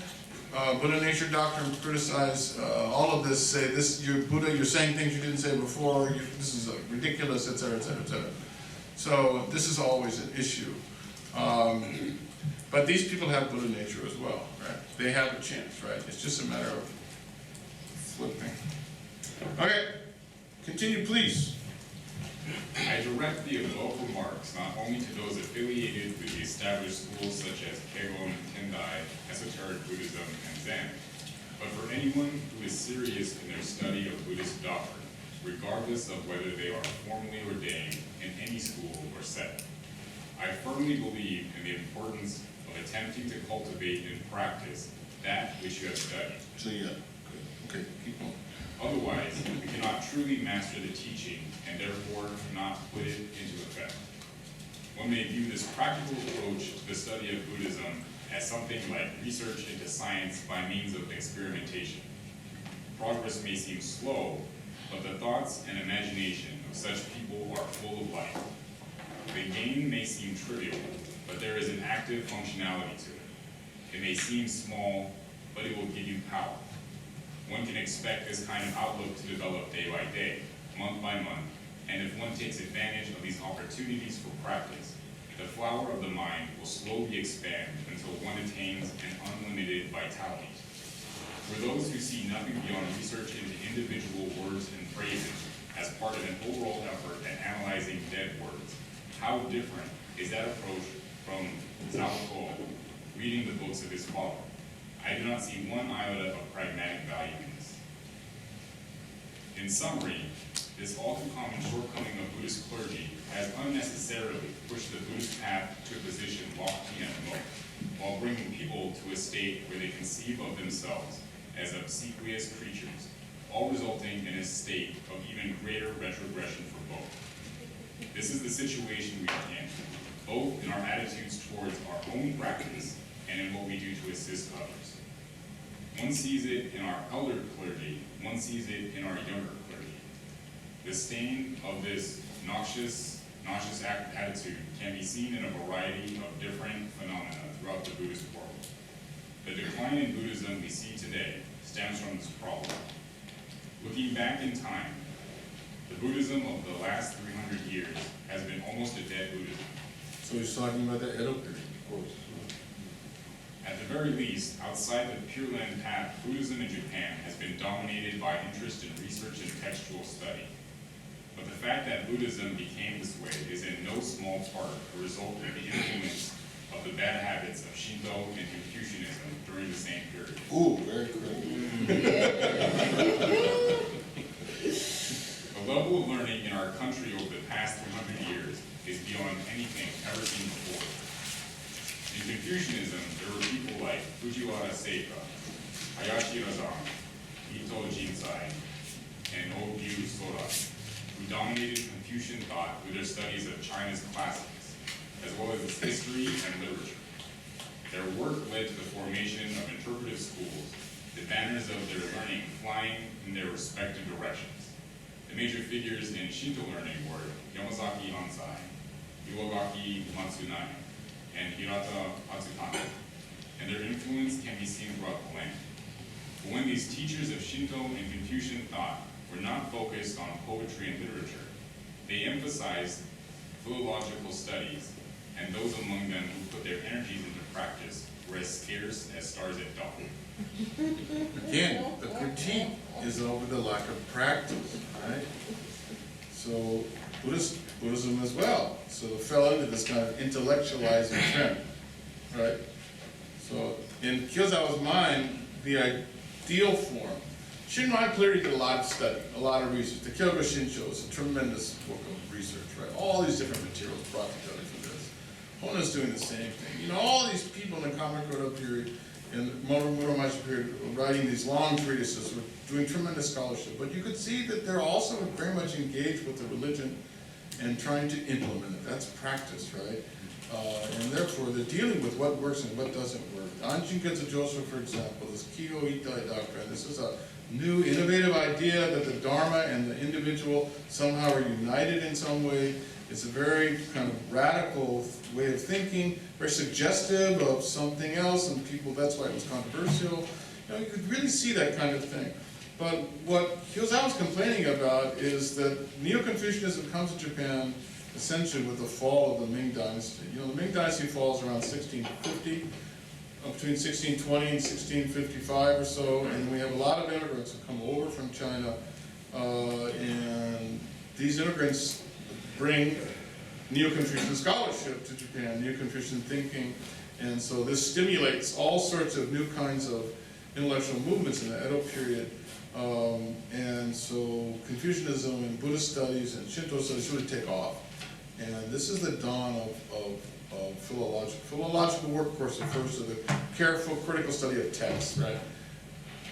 Buddha nature doctrine criticize all of this, say this, you're Buddha, you're saying things you didn't say before, this is ridiculous, etc., etc., etc. So this is always an issue. But these people have Buddha nature as well, right? They have a chance, right? It's just a matter of flipping. Okay, continue please. I direct the above remarks not only to those affiliated with the established schools such as Kegon, Tendai, Esoteric Buddhism, and Zen, but for anyone who is serious in their study of Buddhist doctrine, regardless of whether they are formally ordained in any school or sect. I firmly believe in the importance of attempting to cultivate in practice that which you have studied. So yeah, good. Okay, keep going. Otherwise, we cannot truly master the teaching and therefore cannot put it into effect. One may view this practical approach to the study of Buddhism as something like research into science by means of experimentation. Progress may seem slow, but the thoughts and imagination of such people are full of life. The gain may seem trivial, but there is an active functionality to it. It may seem small, but it will give you power. One can expect this kind of outlook to develop day by day, month by month, and if one takes advantage of these opportunities for practice, the flower of the mind will slowly expand until one attains an unlimited vitality. For those who see nothing beyond research into individual words and phrases as part of an overall effort at analyzing dead words, how different is that approach from Zhao Ko, reading the books of his father? I do not see one iota of pragmatic value in this. In summary, this all too common shortcoming of Buddhist clergy has unnecessarily pushed the Buddhist path to a position lofty and remote, while bringing people to a state where they conceive of themselves as obsequious creatures, all resulting in a state of even greater retrogression for both. This is the situation we are in, both in our attitudes towards our own practice and in what we do to assist others. One sees it in our elder clergy, one sees it in our younger clergy. The stain of this noxious attitude can be seen in a variety of different phenomena throughout the Buddhist world. The decline in Buddhism we see today stems from this problem. Looking back in time, the Buddhism of the last 300 years has been almost a dead Buddhism. So he's talking about the Edo period, of course. At the very least, outside the Pure Land path, Buddhism in Japan has been dominated by interest in research and textual study. But the fact that Buddhism became this way is in no small part a result of the influence of the bad habits of Shinto and Confucianism during the same period. Ooh, very correct. The level of learning in our country over the past 300 years is beyond anything ever seen before. In Confucianism, there were people like Fujiwara Seika, Hayashi Razan, Ito Jinsai, and Ogyu Sora, who dominated Confucian thought with their studies of China's classics, as well as its history and literature. Their work led to the formation of interpretive schools, the banners of their learning flying in their respective directions. The major figures in Shinto learning were Yamazaki Ansai, Iwagaki Matsunai, and Hirata Atsukane, and their influence can be seen throughout the land. But when these teachers of Shinto and Confucian thought were not focused on poetry and literature, they emphasized philological studies, and those among them who put their energies into practice were as scarce as stars at dawn. Again, the critique is over the lack of practice, right? So Buddhism as well. So it fell into this kind of intellectualizing trend, right? So in Kyozawa's mind, the ideal form, Shinran clearly did a lot of study, a lot of research. The Kyogo Shinsho is a tremendous book of research, right? All these different materials brought together for this. Hona's doing the same thing. You know, all these people in the Kamakura period and Muromachi period were writing these long treatises, were doing tremendous scholarship. But you could see that they're also very much engaged with the religion and trying to implement it. That's practice, right? And therefore, they're dealing with what works and what doesn't work. Anjin Getsu Joshua, for example, this Kyo Itai doctrine, this is a new, innovative idea that the Dharma and the individual somehow are united in some way. It's a very kind of radical way of thinking, very suggestive of something else, and people, that's why it was controversial. You know, you could really see that kind of thing. But what Kyozawa's complaining about is that Neo-Confucianism comes to Japan essentially with the fall of the Ming Dynasty. You know, the Ming Dynasty falls around 1650, between 1620 and 1655 or so, and we have a lot of immigrants who come over from China, and these immigrants bring Neo-Confucian scholarship to Japan, Neo-Confucian thinking, and so this stimulates all sorts of new kinds of intellectual movements in the Edo period. And so Confucianism and Buddhist studies and Shinto studies really take off. And this is the dawn of philological. Philological work, of course, refers to the careful, critical study of texts, right?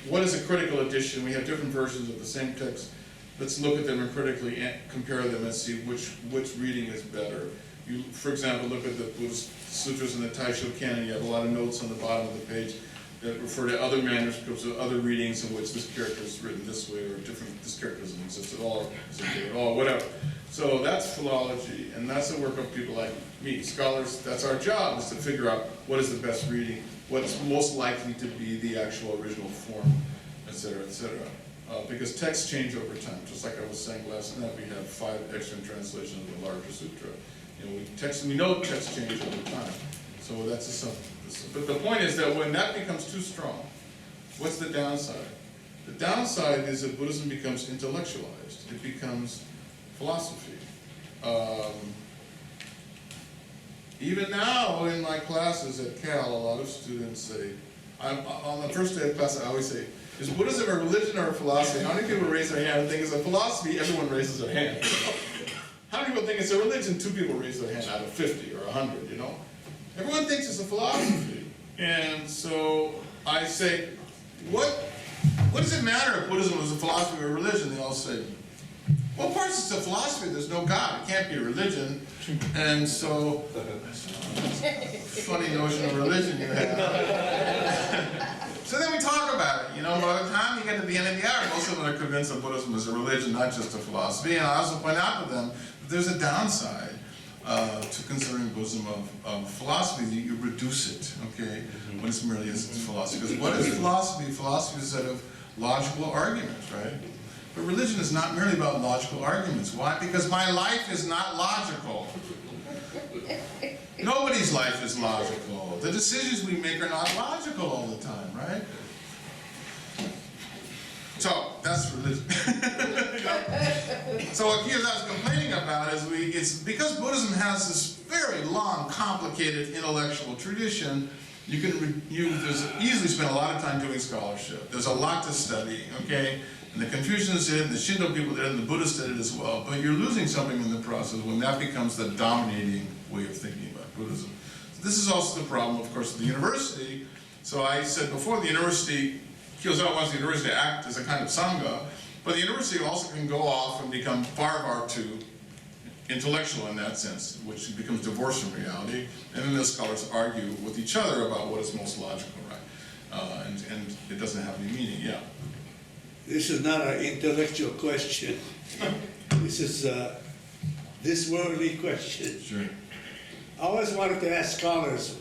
What is a critical edition? We have different versions of the same text. Let's look at them and critically compare them and see which reading is better. You, for example, look at the Buddhist sutras in the Taisho Canon. You have a lot of notes on the bottom of the page that refer to other manuscripts or other readings in which this character is written this way or different. This character doesn't exist at all, at all, whatever. So that's philology, and that's the work of people like me, scholars. That's our job, is to figure out what is the best reading, what's most likely to be the actual original form, et cetera, et cetera. Because texts change over time. Just like I was saying last night, we have 5 extra translations of the larger sutra. You know, we know texts change over time. So that's a something. But the point is that when that becomes too strong, what's the downside? The downside is that Buddhism becomes intellectualized. It becomes philosophy. Even now in my classes at Cal, a lot of students say, on the first day of class I always say, is Buddhism a religion or a philosophy? How many people raise their hand and think it's a philosophy? Everyone raises their hand. How many people think it's a religion? 2 people raise their hand out of 50 or 100, you know? Everyone thinks it's a philosophy. And so I say, what does it matter if Buddhism is a philosophy or a religion? They all say, well, of course it's a philosophy. There's no God. It can't be a religion. And so, funny notion of religion you have. So then we talk about it. You know, by the time you get to the end of the hour, most of them are convinced that Buddhism is a religion, not just a philosophy. And I also point out to them that there's a downside to considering Buddhism of philosophy. You reduce it, okay, when it's merely a philosophy. Because what is philosophy? Philosophy is a set of logical arguments, right? But religion is not merely about logical arguments. Why? Because my life is not logical. Nobody's life is logical. The decisions we make are not logical all the time, right? So, that's religion. So what Kiyozawa's complaining about is it's because Buddhism has this very long, complicated intellectual tradition, you easily spend a lot of time doing scholarship. There's a lot to study, okay? And the Confucians did it, and the Shinto people did it, and the Buddhists did it as well. But you're losing something in the process when that becomes the dominating way of thinking about Buddhism. So this is also the problem, of course, of the university. So I said before, the university, Kiyozawa wants the university to act as a kind of sangha, but the university also can go off and become far too intellectual in that sense, which becomes divorced from reality, and then the scholars argue with each other about what is most logical, right? And it doesn't have any meaning, yeah. This is not an intellectual question. This is this worldly question. Sure. I always wanted to ask scholars,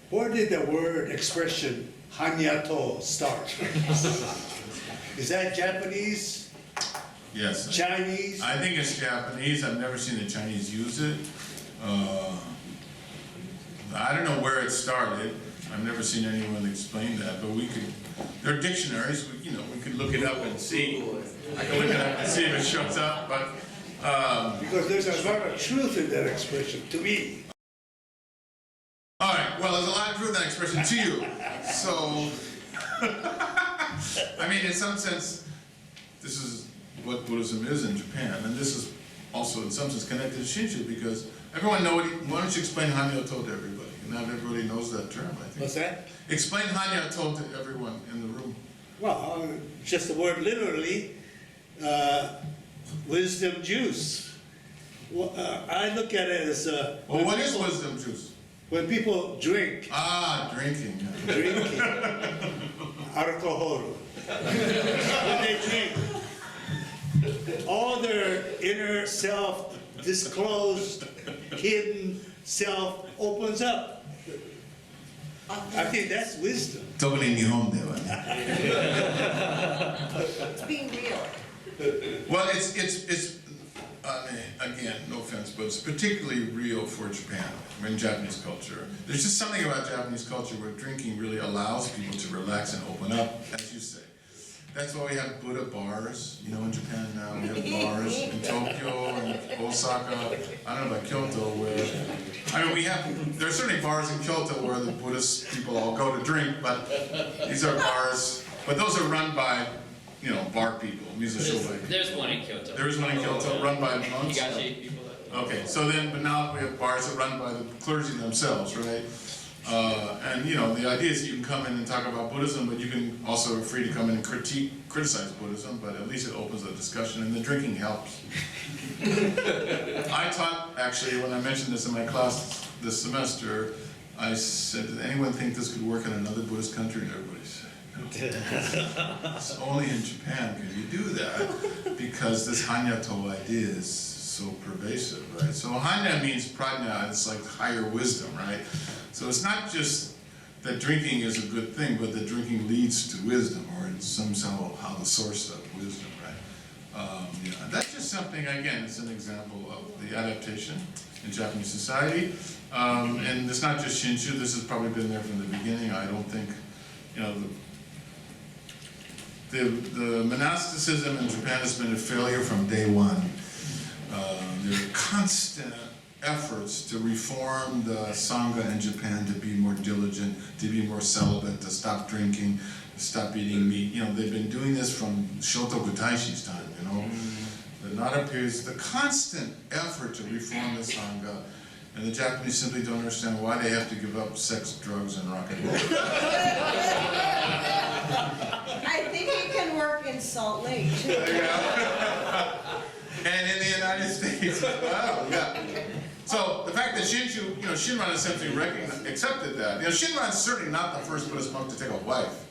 where did the word expression hanyato start? Is that Japanese? Yes. Chinese? I think it's Japanese. I've never seen the Chinese use it. I don't know where it started. I've never seen anyone explain that, but there are dictionaries, we could look it up and see. I can look it up and see if it shows up, but... Because there's a lot of truth in that expression, to me. All right, well, there's a lot of truth in that expression to you. So, I mean, in some sense, this is what Buddhism is in Japan, and this is also in some sense connected to Shinju, because everyone why don't you explain Hanyoto to everybody? Not everybody knows that term, I think. What's that? Explain Hanyato to everyone in the room. Well, just the word literally, wisdom juice. Well, I look at it as... Well, what is wisdom juice? When people drink. Ah, drinking. Yeah. Drinking. Alcohol. When they drink, all their inner self, disclosed, hidden self opens up. I think that's wisdom. 特に日本ではね。 It's being real. Well, it's I mean, again, no offense, but it's particularly real for Japan, I mean, Japanese culture. There's just something about Japanese culture where drinking really allows people to relax and open up, as you say. That's why we have Buddha bars, you know, in Japan now. We have bars in Tokyo and Osaka. I don't know about Kyoto where, I mean, there are certainly bars in Kyoto where the Buddhist people all go to drink, but these are bars, but those are run by, you know, bar people, miso-shobai. There's one in Kyoto. There is one in Kyoto run by monks? Higashi people. Okay, so then, but now we have bars that are run by the clergy themselves, right? And you know, the idea is you can come in and talk about Buddhism, but you can also free to come in and criticize Buddhism, but at least it opens a discussion, and the drinking helps. I taught, actually, when I mentioned this in my class this semester, I said, did anyone think this could work in another Buddhist country? And everybody said, no. It's only in Japan can you do that, because this Hanyato idea is so pervasive, right? So Hanya means prajna, it's like higher wisdom, right? So it's not just that drinking is a good thing, but that drinking leads to wisdom, or it's somehow how the source of wisdom, right? Yeah, that's just something, again, it's an example of the adaptation in Japanese society. And it's not just Shinshu, this has probably been there from the beginning. I don't think, you know, the monasticism in Japan has been a failure from day one. There are constant efforts to reform the Sangha in Japan to be more diligent, to be more celibate, to stop drinking, to stop eating meat. You know, they've been doing this from Shotoku Taishi's time, you know. The Nara period is the constant effort to reform the Sangha, and the Japanese simply don't understand why they have to give up sex, drugs, and rock and roll. I think it can work in Salt Lake too. And in the United States as well, yeah. So the fact that Shinshu, you know, Shinran essentially accepted that. You know, Shinran's certainly not the first Buddhist monk to take a wife.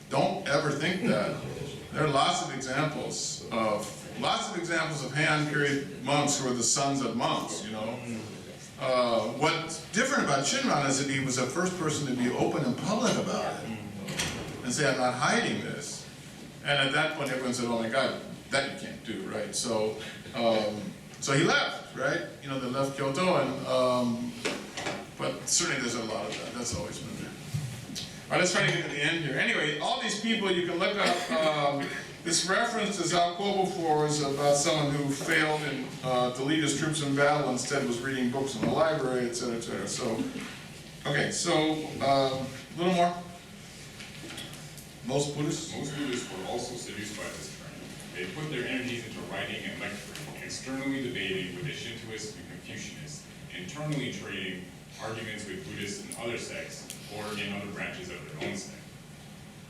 Don't ever think that. There are lots of examples of Han period monks who are the sons of monks, you know. What's different about Shinran is that he was the first person to be open and public about it and say, I'm not hiding this. And at that point, everyone said, oh my God, that you can't do, right? So, so he left, right? You know, they left Kyoto, and but certainly there's a lot of that. That's always been there. All right, let's try to get to the end here. Anyway, all these people you can look up. This reference to Zakobo is about someone who failed to lead his troops in battle, instead was reading books in the library, etc., etc. So, okay, so a little more. Most Buddhists were also seduced by this trend. They put their energies into writing and lecturing, externally debating with the Shintoists and Confucianists, internally trading arguments with Buddhists and other sects, or in other branches of their own sect.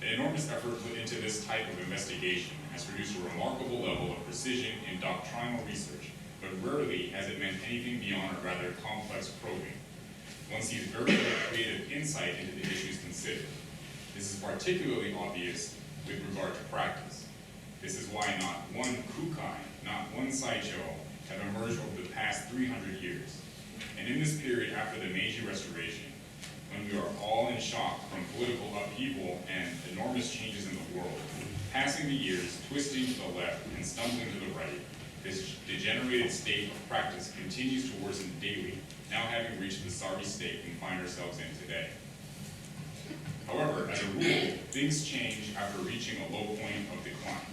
The enormous effort put into this type of investigation has produced a remarkable level of precision in doctrinal research, but rarely has it meant anything beyond a rather complex probing. One sees very little creative insight into the issues considered. This is particularly obvious with regard to practice. This is why not one kukai, not one sideshow, have emerged over the past 300 years. And in this period after the Meiji Restoration, when we are all in shock from political upheaval and enormous changes in the world, passing the years, twisting to the left and stumbling to the right, this degenerated state of practice continues to worsen daily, now having reached the sorry state we find ourselves in today. However, as a rule, things change after reaching a low point of decline.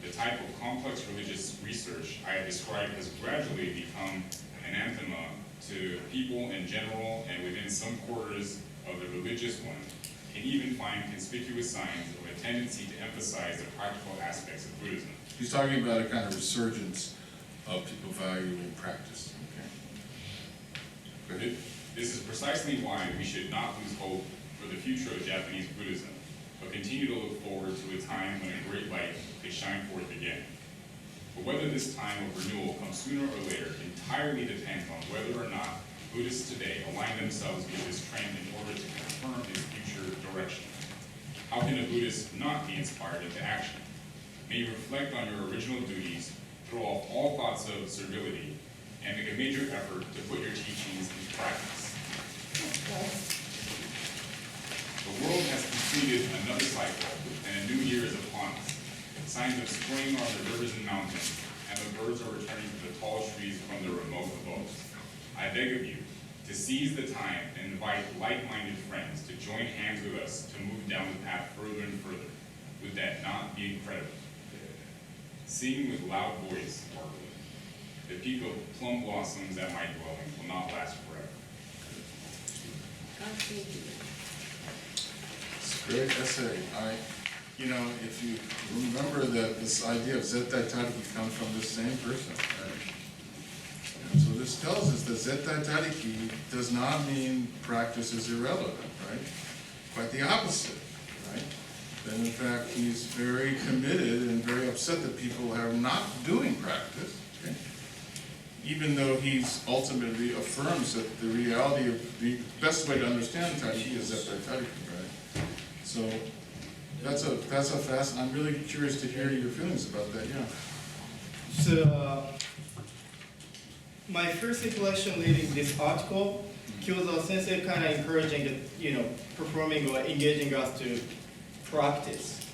The type of complex religious research I have described has gradually become an anathema to people in general, and within some quarters of the religious one, can even find conspicuous signs of a tendency to emphasize the practical aspects of Buddhism. He's talking about a kind of resurgence of people valuing practice. Okay. This is precisely why we should not lose hope for the future of Japanese Buddhism, but continue to look forward to a time when a great light could shine forth again. But whether this time of renewal comes sooner or later entirely depends on whether or not Buddhists today align themselves with this trend in order to confirm its future direction. How can a Buddhist not be inspired into action? May you reflect on your original duties, throw off all thoughts of servility, and make a major effort to put your teachings into practice. world has completed another cycle, and a new year is upon us. Signs of spring are on the rivers and mountains, and the birds are returning to the tall trees from their remote abodes. I beg of you to seize the time and invite like-minded friends to join hands with us to move down the path further and further. Would that not be incredible? Sing with loud voice, sparkling. The peak of plum blossoms at my dwelling will not last forever. It's a great essay. If you remember that this idea of Zettai Tariki comes from the same person, right? And so this tells us that Zettai Tariki does not mean practice is irrelevant, right? Quite the opposite, right? That in fact he's very committed and very upset that people are not doing practice, okay? Even though he's ultimately affirms that the reality of the best way to understand Tariki is Zettai Tariki, right? So that's a fast. I'm really curious to hear your feelings about that. Yeah. So, my first impression reading this article, Kyozo Sensei kind of encouraging, performing or engaging us to practice.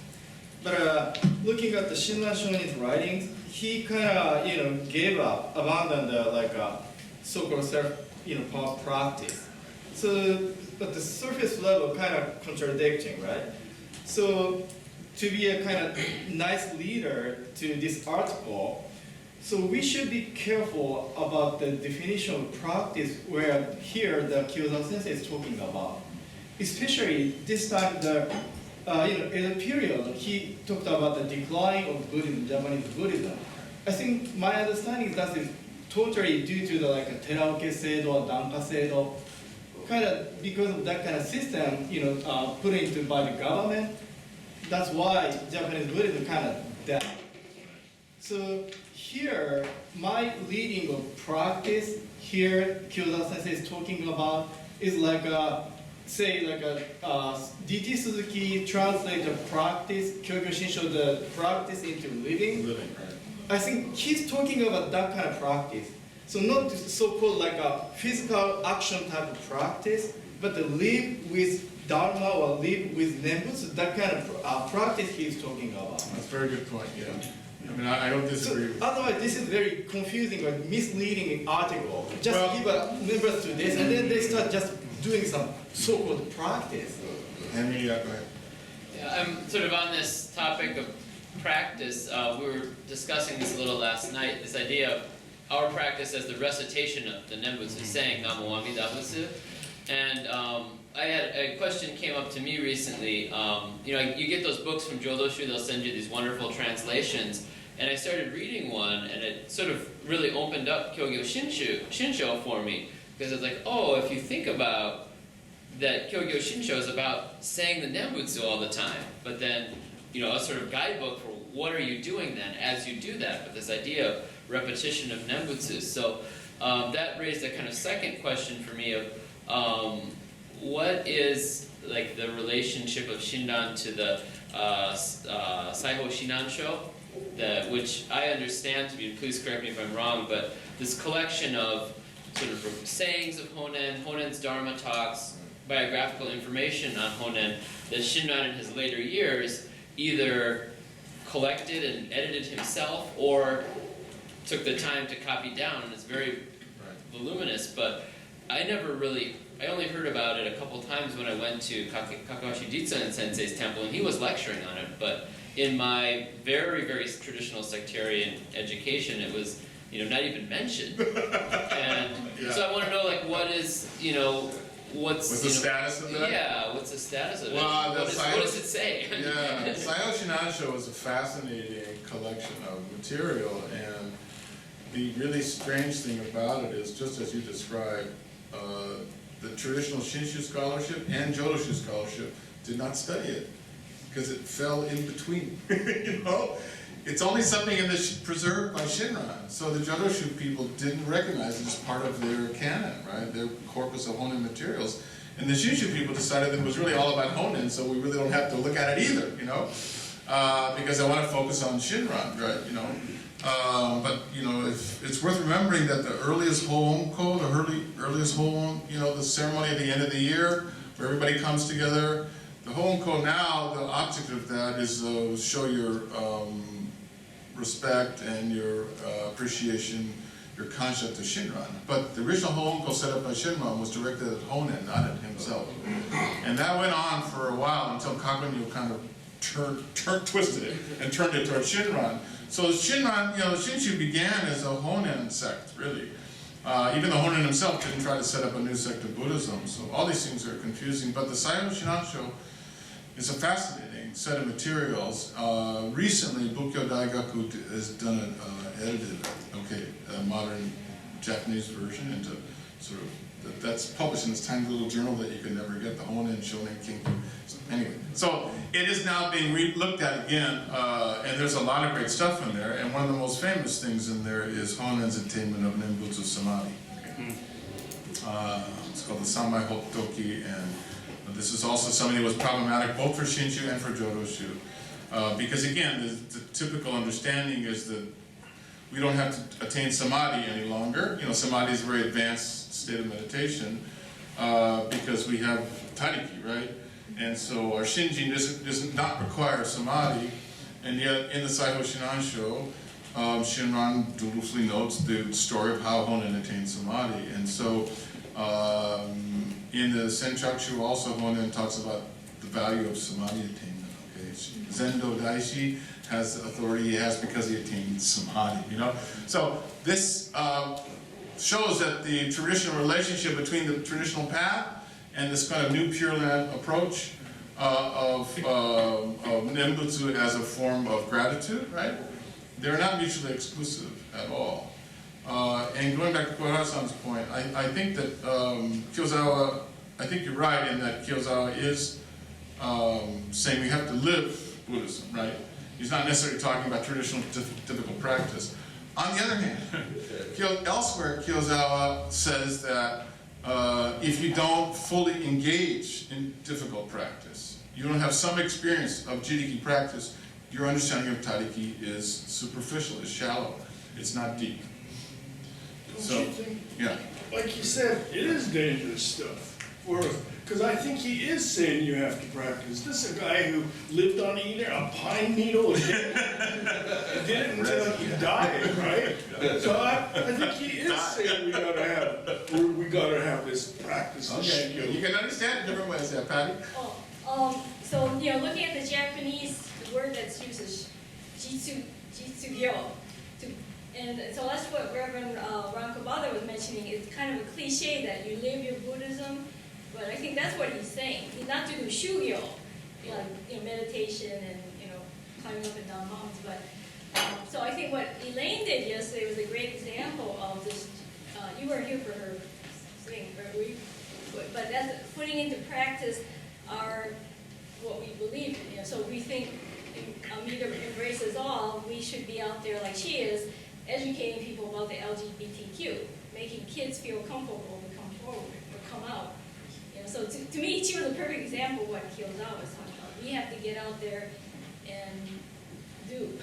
But looking at the Shinran Shonin's writings, he kind of, gave up, abandoned the so-called self, practice. So, at the surface level, kind of contradicting, right? So, to be a kind of nice leader to this article, so we should be careful about the definition of practice where here the Kyozo Sensei is talking about. Especially this time, in the period, he talked about the decline of Buddhism, Japanese Buddhism. I think my understanding is that is totally due to the Teraoke Seido or Danka Seido, kind of because of that kind of system, put into by the government. That's why Japanese Buddhism kind of died. So here, my reading of practice here, Kyozo Sensei is talking about is D.T. Suzuki translated practice, Kyogyo Shinsho, the practice into living. Living, right. I think he's talking about that kind of practice. So not so-called a physical action type of practice, but to live with Dharma or live with Nembutsu, that kind of practice he's talking about. That's a very good point. Yeah. I don't disagree. So, otherwise, this is very confusing or misleading article. Just give a members to this, and then they start just doing some so-called practice. Henry, go ahead. Yeah, I'm sort of on this topic of practice. We were discussing this a little last night, this idea of our practice as the recitation of the Nembutsu, saying Namo Amida Butsu. And I had a question came up to me recently. You get those books from Jodoshu, they'll send you these wonderful translations. And I started reading one, and it sort of really opened up Kyogyo Shinsho for me. Because it's like, oh, if you think about that Kyogyo Shinsho is about saying the Nembutsu all the time. But then, a sort of guidebook for what are you doing then as you do that, with this idea of repetition of Nembutsu. So that raised a kind of second question for me of what is the relationship of Shinran to the Saiho Shinansho, which I understand to be, please correct me if I'm wrong, but this collection of sort of sayings of Honen, Honen's Dharma talks, biographical information on Honen that Shinran in his later years either collected and edited himself or took the time to copy down, and it's very voluminous, but I only heard about it a couple times when I went to Kakashi Jitsun Sensei's temple, and he was lecturing on it, but in my very, very traditional sectarian education, it was, not even mentioned. And so I want to know, what is, what's the status of that? Yeah, what's the status of it? Well, What does it say? Yeah, Saiho Shinansho is a fascinating collection of material, and the really strange thing about it is, just as you described, the traditional Shinshu scholarship and Jodoshu scholarship did not study it, because it fell in between, It's only something preserved by Shinran, so the Jodoshu people didn't recognize it as part of their canon, right? Their corpus of Honen materials. And the Shinshu people decided that it was really all about Honen, so we really don't have to look at it either, because I want to focus on Shinran, right? But it's worth remembering that the earliest Hoonko, the earliest Hoon, the ceremony at the end of the year, where everybody comes together, The honko now, the object of that is to show your respect and your appreciation, your concept of Shinran. But the original honko set up by Shinran was directed at Honen, not at himself. And that went on for a while until Kagunyu kind of twisted it and turned it towards Shinran. So Shinran, the Shinshu began as a Honen sect, really. Even though Honen himself didn't try to set up a new sect of Buddhism. So all these things are confusing. But the Saiho Shinansho is a fascinating set of materials. Recently, Bukkyo Daigaku has done an edited, a modern Japanese version into sort of, that's published in this tiny little journal that you can never get, the Honen Shonen Kingdom. So anyway, so it is now being looked at again, and there's a lot of great stuff in there, and one of the most famous things in there is Honen's attainment of Nembutsu Samadhi. It's called the Samai Hotoki, and this is also something that was problematic both for Shinshu and for Joroshu. Because again, the typical understanding is that we don't have to attain Samadhi any longer. Samadhi is a very advanced state of meditation because we have Tariki, right? And so our Shinjin does not require Samadhi, and yet in the Saiho Shinansho, Shinran dutifully notes the story of how Honen attained Samadhi. And so in the Senchakushu also, Honen talks about the value of Samadhi attainment. Zendo Daishi has the authority he has because he attained Samadhi, So this shows that the traditional relationship between the traditional path and this kind of new Pure Land approach of Nembutsu as a form of gratitude, right? They're not mutually exclusive at all. And going back to Koihara-san's point, I think that Kyozawa, I think you're right in that Kyozawa is saying we have to live Buddhism, right? He's not necessarily talking about traditional difficult practice. On the other hand, elsewhere Kyozawa says that if you don't fully engage in difficult practice, you don't have some experience of Jiriki practice, your understanding of Tariki is superficial, is shallow, it's not deep. Don't you think, like you said, it is dangerous stuff. Because I think he is saying you have to practice. This is a guy who lived on a pine needle and did it until he died, right? So I think he is saying we gotta have this practice. Okay, you can understand it different ways, Patty. So looking at the Japanese, the word that's used is jitsugyo. And so that's what Reverend Rankobada was mentioning. It's kind of a cliche that you live your Buddhism. But I think that's what he's saying. He's not to do shugyo, like meditation and climbing up and down mountains. But so I think what Elaine did yesterday was a great example of this. You weren't here for her thing, but that's putting into practice what we believe in. So we think Amida embraces all. We should be out there like she is, educating people about the LGBTQ, making kids feel comfortable to come forward or come out. So to me, she was a perfect example of what Kyozawa was talking about. We have to get out there and do.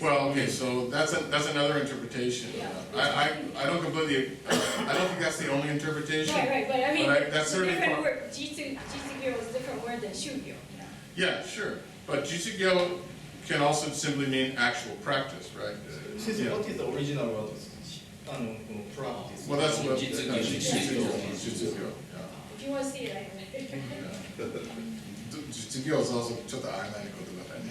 Well, okay, so that's another interpretation. Yeah. I don't completely, I don't think that's the only interpretation. Right, but I mean, that's it's a different word. Jitsugyo is a different word than shugyo. Yeah, sure. But Jitsugyo can also simply mean actual practice, right? What is the original word? Practice. Well, that's what Jitsugyo. Jitsugyo. If you want to see it, I can. 授業is also ちょっと曖昧な言葉だね。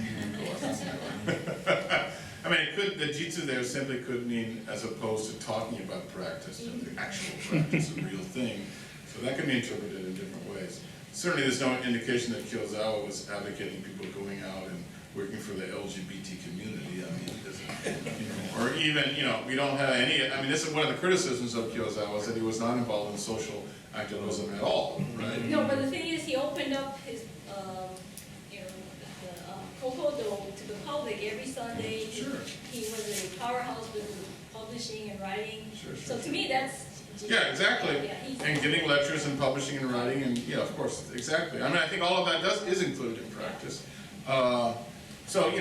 I mean, the jitsu there simply could mean as opposed to talking about practice, the actual practice, the real thing. So that can be interpreted in different ways. Certainly there's no indication that Kyozawa was advocating people going out and working for the LGBT community. I mean, or even, we don't have any, I mean, this is one of the criticisms of Kyozawa, is that he was not involved in social activism at all, right? No, but the thing is, he opened up his, Kokodo to the public every Sunday. Sure. He was a powerhouse with publishing and writing. Sure. So to me, that's. Yeah, exactly. Yeah, and giving lectures and publishing and writing, and yeah, of course, exactly. I mean, I think all of that is included in practice. So,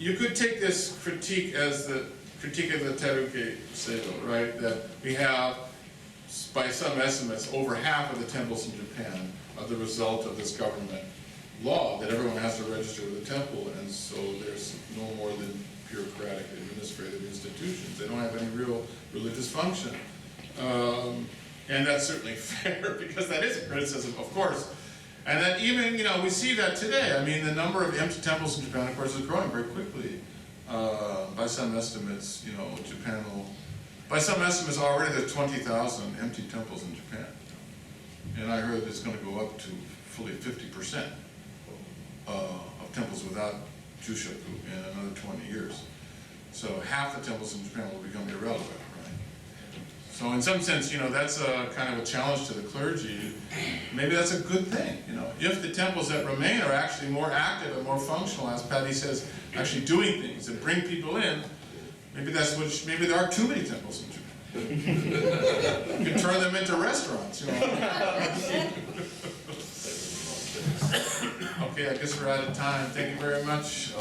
you could take this critique as the critique of the Teruke Seido, right? That we have, by some estimates, over half of the temples in Japan are the result of this government law that everyone has to register with the temple, and so there's no more than bureaucratic administrative institutions. They don't have any real religious function. And that's certainly fair, because that is a criticism, of course. And that even, we see that today. I mean, the number of empty temples in Japan, of course, is growing very quickly. By some estimates, Japan will, by some estimates already there's 20,000 empty temples in Japan. And I heard it's going to go up to fully 50% of temples without Jushoku in another 20 years. So half the temples in Japan will become irrelevant, right? So in some sense, that's a kind of a challenge to the clergy. Maybe that's a good thing, if the temples that remain are actually more active and more functional, as Patty says, actually doing things that bring people in. Maybe maybe there are too many temples in Japan. You can turn them into restaurants, Okay, I guess we're out of time. Thank you very much.